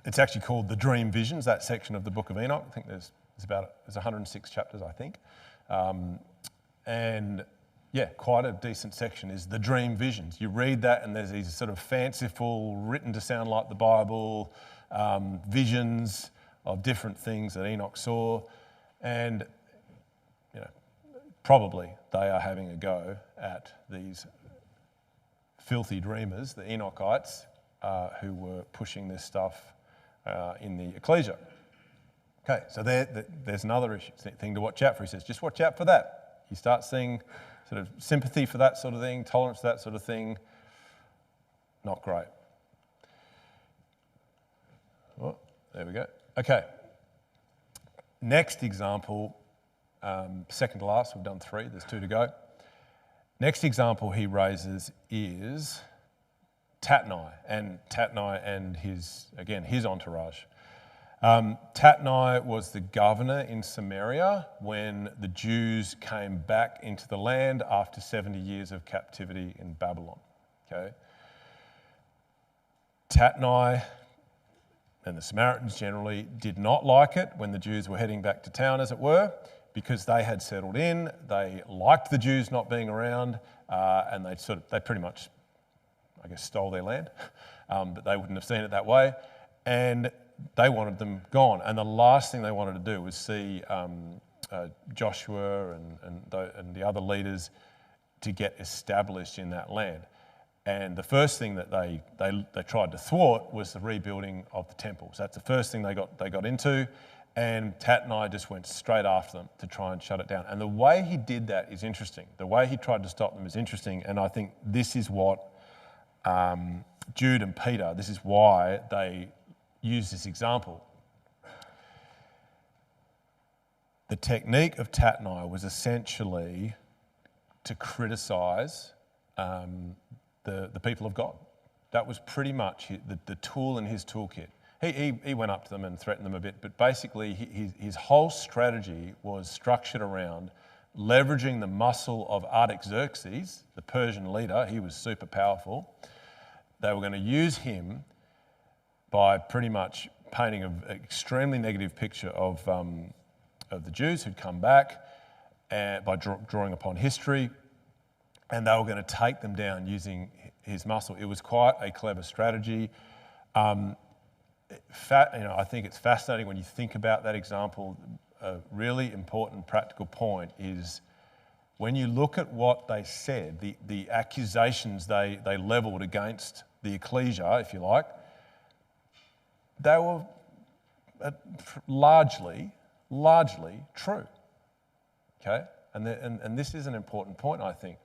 it's actually called the Dream Visions, that section of the book of Enoch. I think there's 106 chapters, I think. And yeah, quite a decent section is the Dream Visions. You read that and there's these sort of fanciful, written to sound like the Bible, visions of different things that Enoch saw. And probably they are having a go at these filthy dreamers, the Enochites, who were pushing this stuff in the ecclesia. Okay, so there's another thing to watch out for. He says, just watch out for that. You start seeing sort of sympathy for that sort of thing, tolerance for that sort of thing. Not great. Oh, there we go. Okay. Next example, second to last, we've done 3, there's 2 to go. Next example he raises is Tatnai and his entourage. Tatnai was the governor in Samaria when the Jews came back into the land after 70 years of captivity in Babylon. Okay. Tatnai and the Samaritans generally did not like it when the Jews were heading back to town, as it were, because they had settled in, they liked the Jews not being around, and they pretty much, I guess, stole their land, but they wouldn't have seen it that way, and they wanted them gone. And the last thing they wanted to do was see Joshua and the other leaders to get established in that land. And the first thing that they tried to thwart was the rebuilding of the temples. That's the first thing they got into, and Tatnai just went straight after them to try and shut it down. And the way he did that is interesting. The way he tried to stop them is interesting, and I think this is what Jude and Peter, this is why they use this example. The technique of Tatnai was essentially to criticise the people of God. That was pretty much the tool in his toolkit. He went up to them and threatened them a bit, but basically his whole strategy was structured around leveraging the muscle of Artaxerxes, the Persian leader. He was super powerful. They were going to use him by pretty much painting an extremely negative picture of the Jews who'd come back, and by drawing upon history, and they were going to take them down using his muscle. It was quite a clever strategy. I think it's fascinating when you think about that example. A really important practical point is when you look at what they said, the accusations they levelled against the ecclesia, if you like, they were largely true. Okay, and this is an important point, I think.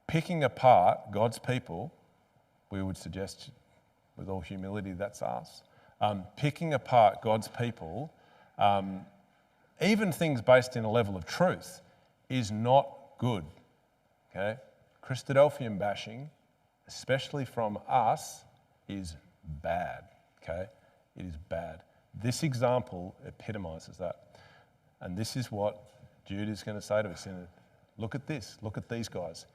Picking apart God's people, we would suggest, with all humility, that's us. Picking apart God's people, even things based in a level of truth, is not good. Okay, Christadelphian bashing, especially from us, is bad. Okay, it is bad. This example epitomises that, and this is what Jude is going to say to us. Look at this. Look at these guys.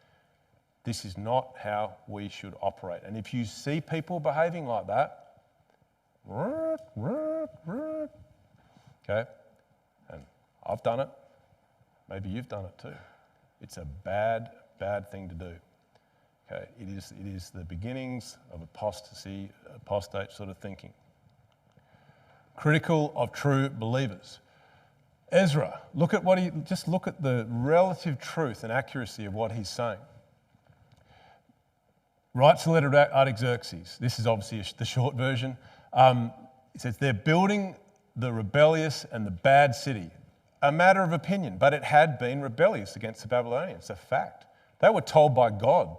This is not how we should operate. And if you see people behaving like that, okay, and I've done it, Maybe you've done it too. It's a bad, bad thing to do. Okay, it is the beginnings of apostasy, apostate sort of thinking. Critical of true believers. Ezra, look at the relative truth and accuracy of what he's saying. Writes a letter to Artaxerxes. This is obviously the short version. He says, they're building the rebellious and the bad city. A matter of opinion, but it had been rebellious against the Babylonians. It's a fact. They were told by God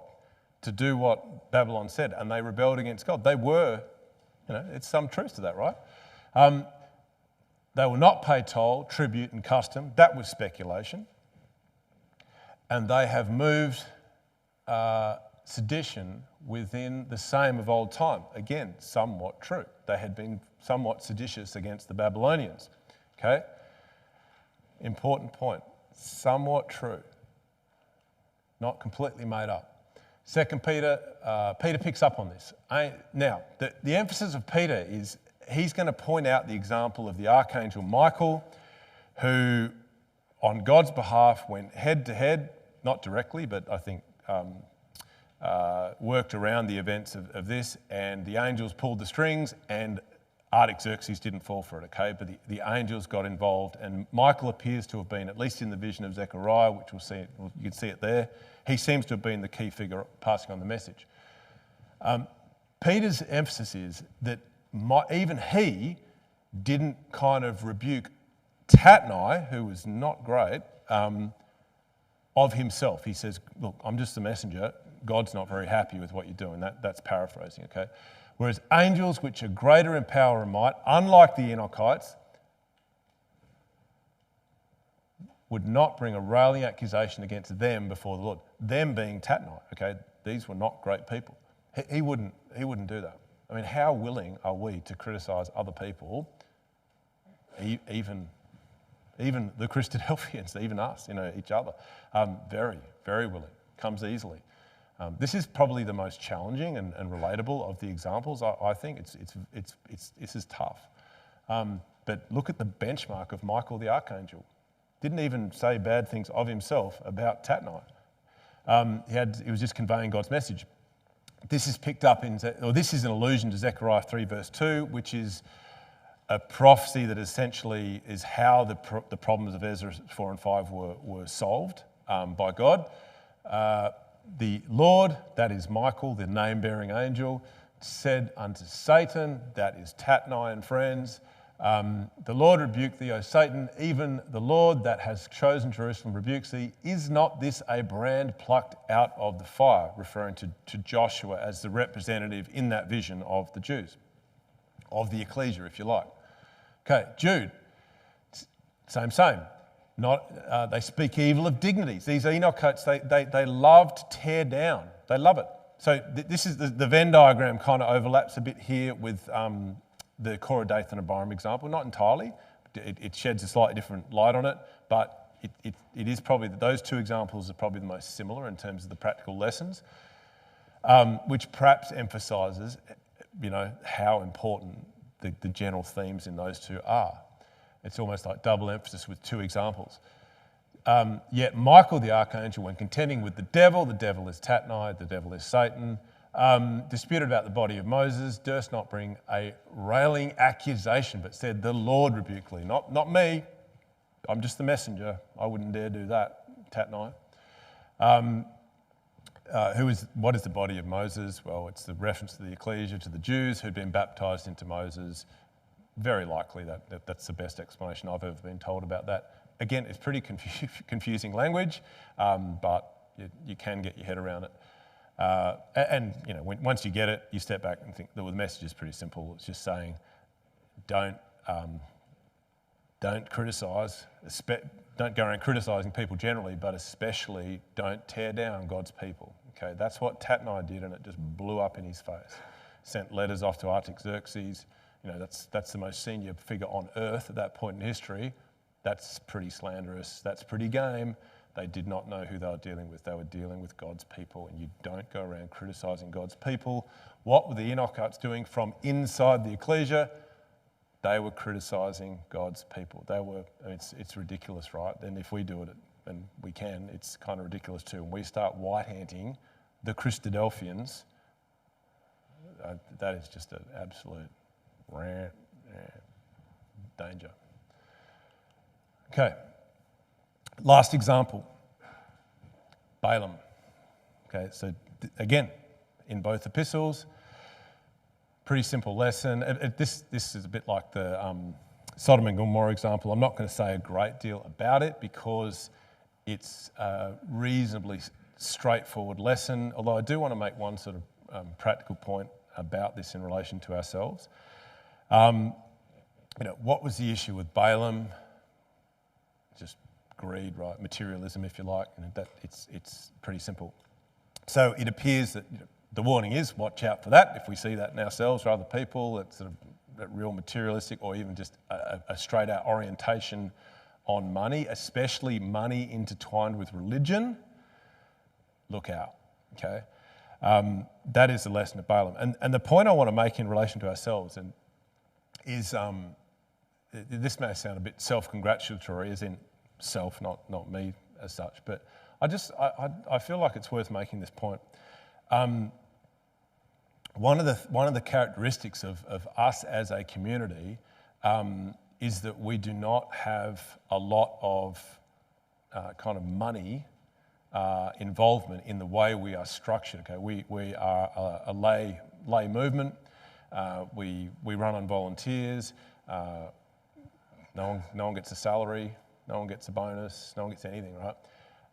to do what Babylon said, and they rebelled against God. They were, it's some truth to that, right? They will not pay toll, tribute, and custom. That was speculation. And they have moved sedition within the same of old time. Again, somewhat true. They had been somewhat seditious against the Babylonians. Okay? Important point. Somewhat true. Not completely made up. 2 Peter, Peter picks up on this. Now, the emphasis of Peter is he's going to point out the example of the archangel Michael, who on God's behalf went head to head, not directly, but I think worked around the events of this, and the angels pulled the strings, and Artaxerxes didn't fall for it, okay? But the angels got involved, and Michael appears to have been, at least in the vision of Zechariah, which you can see it there, he seems to have been the key figure passing on the message. Peter's emphasis is that even he didn't kind of rebuke Tatnai, who was not great, of himself. He says, look, I'm just the messenger. God's not very happy with what you're doing. That's paraphrasing, okay? Whereas angels, which are greater in power and might, unlike the Enochites, would not bring a railing accusation against them before the Lord. Them being Tatnai, okay? These were not great people. He wouldn't do that. I mean, how willing are we to criticise other people, even the Christadelphians, even us, each other? Very, very willing. Comes easily. This is probably the most challenging and relatable of the examples. I think this is tough. But look at the benchmark of Michael the archangel. Didn't even say bad things of himself about Tatnai. He was just conveying God's message. This is picked up this is an allusion to Zechariah 3 verse 2, which is a prophecy that essentially is how the problems of Ezra 4 and 5 were solved by God. The Lord, that is Michael, the name-bearing angel, said unto Satan, that is Tatnai and friends, the Lord rebuked thee, O Satan, even the Lord that has chosen Jerusalem rebukes thee. Is not this a brand plucked out of the fire? Referring to Joshua as the representative in that vision of the Jews, of the ecclesia, if you like. Okay, Jude, same. They speak evil of dignities. These Enochites, they love to tear down. They love it. So this is the Venn diagram kind of overlaps a bit here with the Korah, Dathan, and Abiram example. Not entirely. It sheds a slightly different light on it, but it is probably, those two examples are probably the most similar in terms of the practical lessons, which perhaps emphasises, how important the general themes in those two are. It's almost like double emphasis with two examples. Yet Michael the archangel, when contending with the devil is Tatnai, the devil is Satan, disputed about the body of Moses, durst not bring a railing accusation, but said, the Lord rebuked thee. Not me, I'm just the messenger. I wouldn't dare do that, Tatnai. What is the body of Moses? Well, it's the reference to the ecclesia, to the Jews who'd been baptised into Moses. Very likely that's the best explanation I've ever been told about that. Again, it's pretty confusing language, but you can get your head around it. Once you get it, you step back and think the message is pretty simple. It's just saying, don't criticise, don't go around criticising people generally, but especially don't tear down God's people. Okay, that's what Tatnai did, and it just blew up in his face. Sent letters off to Artaxerxes. That's the most senior figure on earth at that point in history. That's pretty slanderous. That's pretty game. They did not know who they were dealing with. They were dealing with God's people, and you don't go around criticising God's people. What were the Enochites doing from inside the ecclesia? They were criticising God's people. It's ridiculous, right? And if we do it, and we can, it's kind of ridiculous too. When we start white-handing the Christadelphians, that is just an absolute danger. Okay, last example, Balaam. Okay, so again, in both epistles, pretty simple lesson. This is a bit like the Sodom and Gomorrah example. I'm not going to say a great deal about it because it's a reasonably straightforward lesson, although I do want to make one sort of practical point about this in relation to ourselves. What was the issue with Balaam? Just greed, right? Materialism, if you like. That it's pretty simple. So it appears that the warning is watch out for that. If we see that in ourselves or other people, it's sort of that real materialistic or even just a straight out orientation on money, especially money intertwined with religion, look out, okay? That is the lesson of Balaam. And the point I want to make in relation to ourselves is this may sound a bit self-congratulatory, as in self, not me as such, but I feel like it's worth making this point. One of the characteristics of us as a community is that we do not have a lot of kind of money involvement in the way we are structured. Okay, we are a lay movement. We run on volunteers. No one gets a salary. No one gets a bonus. No one gets anything, right?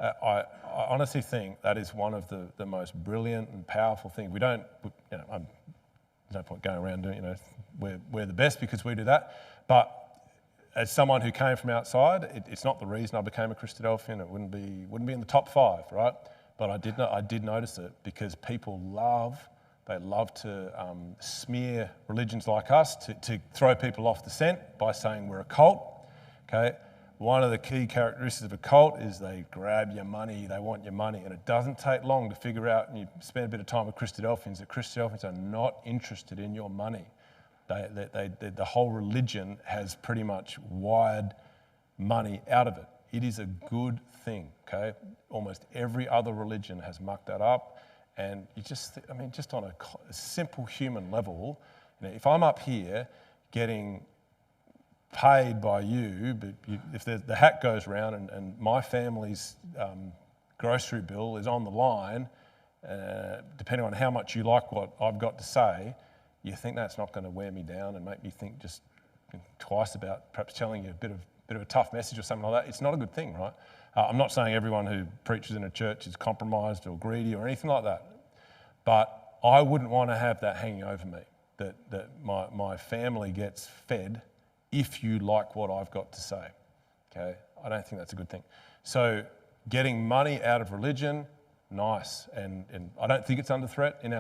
I honestly think that is one of the most brilliant and powerful things. We don't, there's no point going around doing, we're the best because we do that. But as someone who came from outside, it's not the reason I became a Christadelphian. It wouldn't be in the top 5, right? But I did notice it because people love to smear religions like us to throw people off the scent by saying we're a cult. Okay. One of the key characteristics of a cult is they grab your money, they want your money, and it doesn't take long to figure out, and you spend a bit of time with Christadelphians, that Christadelphians are not interested in your money. The whole religion has pretty much wired money out of it. It is a good thing, okay? Almost every other religion has mucked that up, and just on a simple human level, if I'm up here getting paid by you, but if the hat goes round and my family's grocery bill is on the line, depending on how much you like what I've got to say, you think that's not going to wear me down and make me think just twice about perhaps telling you a bit of a tough message or something like that. It's not a good thing, right? I'm not saying everyone who preaches in a church is compromised or greedy or anything like that, but I wouldn't want to have that hanging over me, that my family gets fed if you like what I've got to say, okay? I don't think that's a good thing. So getting money out of religion, nice, and I don't think it's under threat in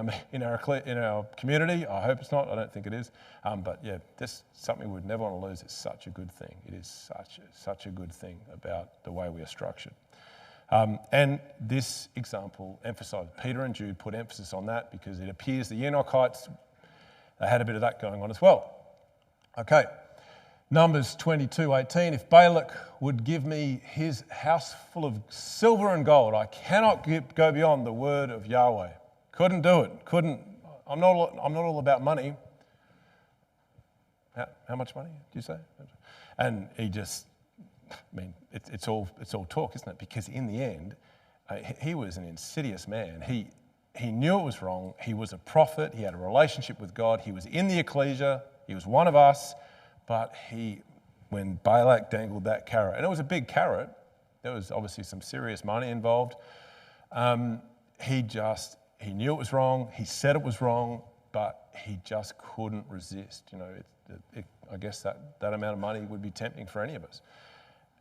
our community. I hope it's not. I don't think it is. But yeah, this something we'd never want to lose. It's such a good thing. It is such a good thing about the way we are structured. And this example emphasised, Peter and Jude put emphasis on that because it appears the Enochites, they had a bit of that going on as well. Okay. Numbers 22:18, if Balak would give me his house full of silver and gold, I cannot go beyond the word of Yahweh. Couldn't do it. I'm not all about money. How much money do you say? And he just, it's all talk, isn't it? Because in the end, he was an insidious man. He knew it was wrong. He was a prophet. He had a relationship with God. He was in the ecclesia. He was one of us. But when Balak dangled that carrot, and it was a big carrot, there was obviously some serious money involved, he knew it was wrong, he said it was wrong, but he just couldn't resist. I guess that amount of money would be tempting for any of us.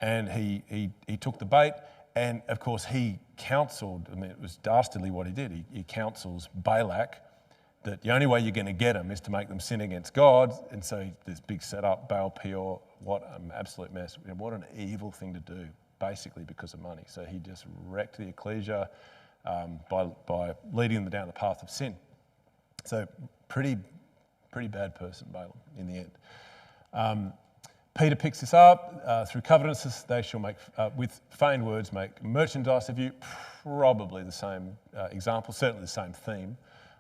And he took the bait, and of course he counselled, it was dastardly what he did, he counsels Balak that the only way you're going to get them is to make them sin against God. And so this big setup, Baal Peor, what an absolute mess. What an evil thing to do, basically because of money. So he just wrecked the ecclesia by leading them down the path of sin. So pretty bad person, Balaam, in the end. Peter picks this up. Through covetousness they shall make, with feigned words, make merchandise of you. Probably the same example, certainly the same theme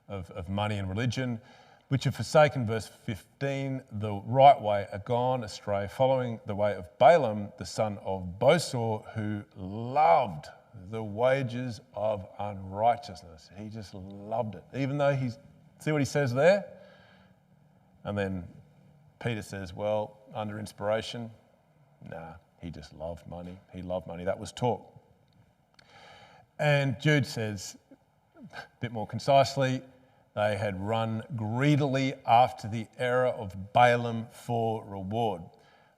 of money and religion, which have forsaken, verse 15, the right way, are gone astray, following the way of Balaam, the son of Bosor, who loved the wages of unrighteousness. He just loved it. Even though see what he says there? And then Peter says, well, under inspiration, nah, he just loved money. He loved money. That was talk. And Jude says, a bit more concisely, they had run greedily after the error of Balaam for reward.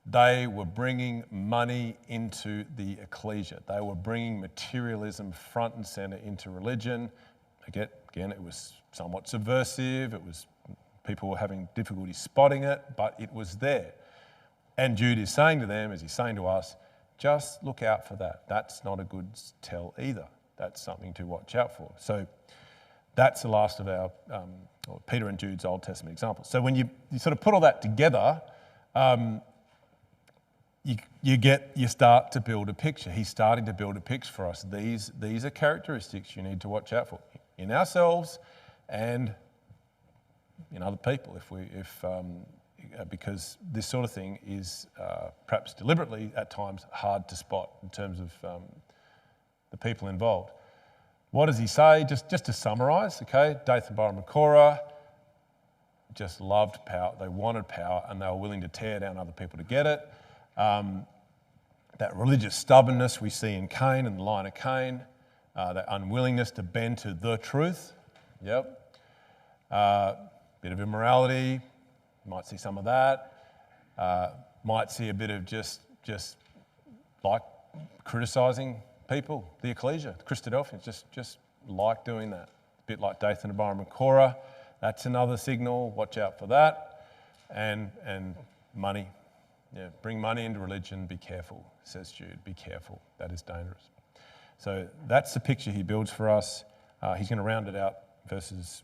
They were bringing money into the ecclesia. They were bringing materialism front and centre into religion. Again, it was somewhat subversive. People were having difficulty spotting it, but it was there. And Jude is saying to them, as he's saying to us, just look out for that. That's not a good tell either. That's something to watch out for. So that's the last of our Peter and Jude's Old Testament examples. So when you sort of put all that together, you start to build a picture. He's starting to build a picture for us. These are characteristics you need to watch out for in ourselves and in other people, because this sort of thing is perhaps deliberately at times hard to spot in terms of the people involved. What does he say? Just to summarise, okay? Dathan, Abiram, and Korah just loved power. They wanted power, and they were willing to tear down other people to get it. That religious stubbornness we see in Cain and the line of Cain, that unwillingness to bend to the truth. Yep. Bit of immorality, might see some of that. Might see a bit of just like criticising people, the ecclesia, the Christadelphians, just like doing that. A bit like Dathan, Abiram, and Korah. That's another signal. Watch out for that. And money. Yeah, bring money into religion. Be careful, says Jude. Be careful. That is dangerous. So that's the picture he builds for us. He's going to round it out verses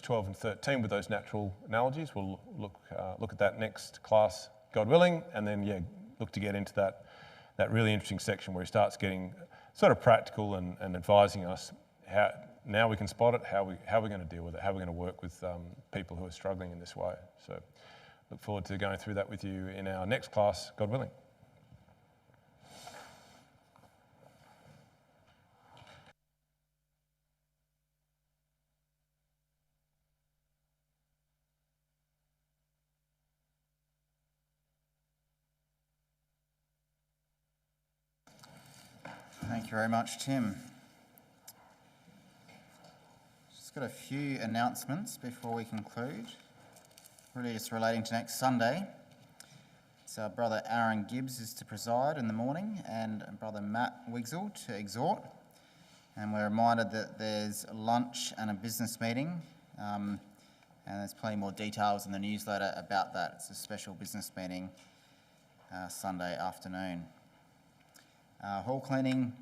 12 and 13 with those natural analogies. We'll look at that next class, God willing, and then look to get into that really interesting section where he starts getting sort of practical and advising us how now we can spot it, how we're going to deal with it, how we're going to work with people who are struggling in this way. So look forward to going through that with you in our next class, God willing. Thank you very much, Tim. Just got a few announcements before we conclude. Really just relating to next Sunday. So our brother Aaron Gibbs is to preside in the morning and brother Matt Wigsell to exhort. And we're reminded that there's lunch and a business meeting. And there's plenty more details in the newsletter about that. It's a special business meeting Sunday afternoon. Hall cleaning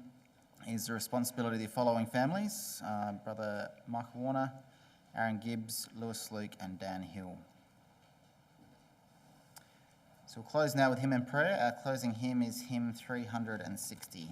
is the responsibility of the following families: Brother Michael Warner, Aaron Gibbs, Lewis Luke, and Dan Hill. So we'll close now with hymn and prayer. Our closing hymn is hymn 360.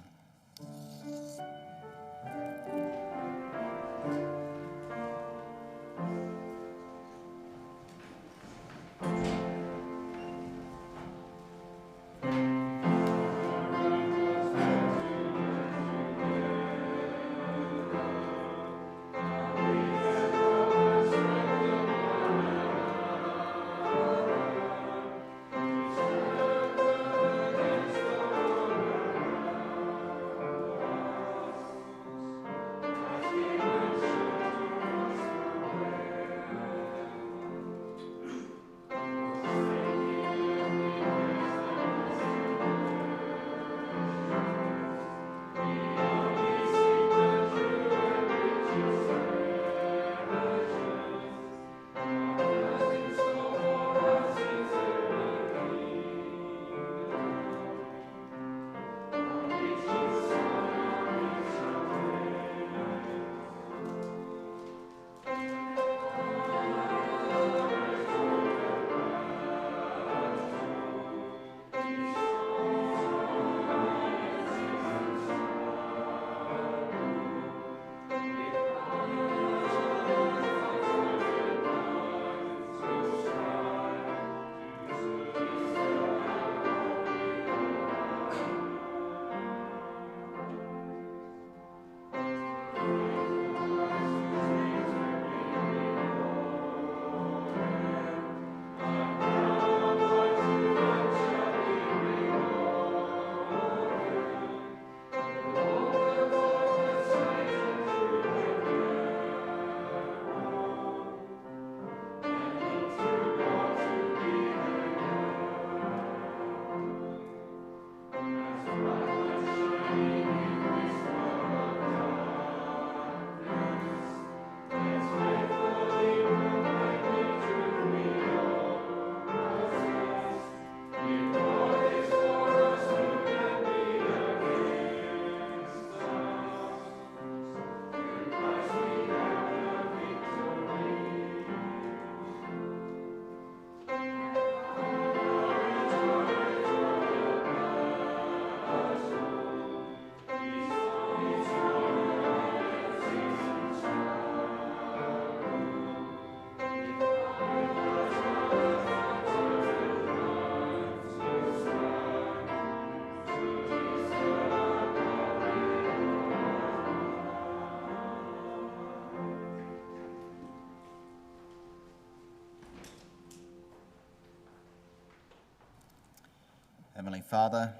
Heavenly Father,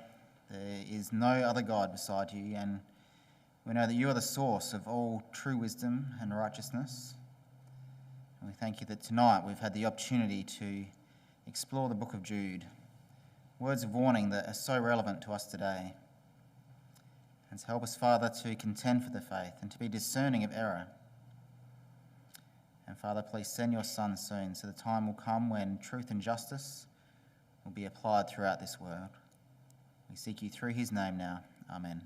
there is no other God beside you, and we know that you are the source of all true wisdom and righteousness. And we thank you that tonight we've had the opportunity to explore the book of Jude, words of warning that are so relevant to us today. And so help us, Father, to contend for the faith and to be discerning of error. And Father, please send your Son soon, so the time will come when truth and justice will be applied throughout this world. We seek you through his name now. Amen.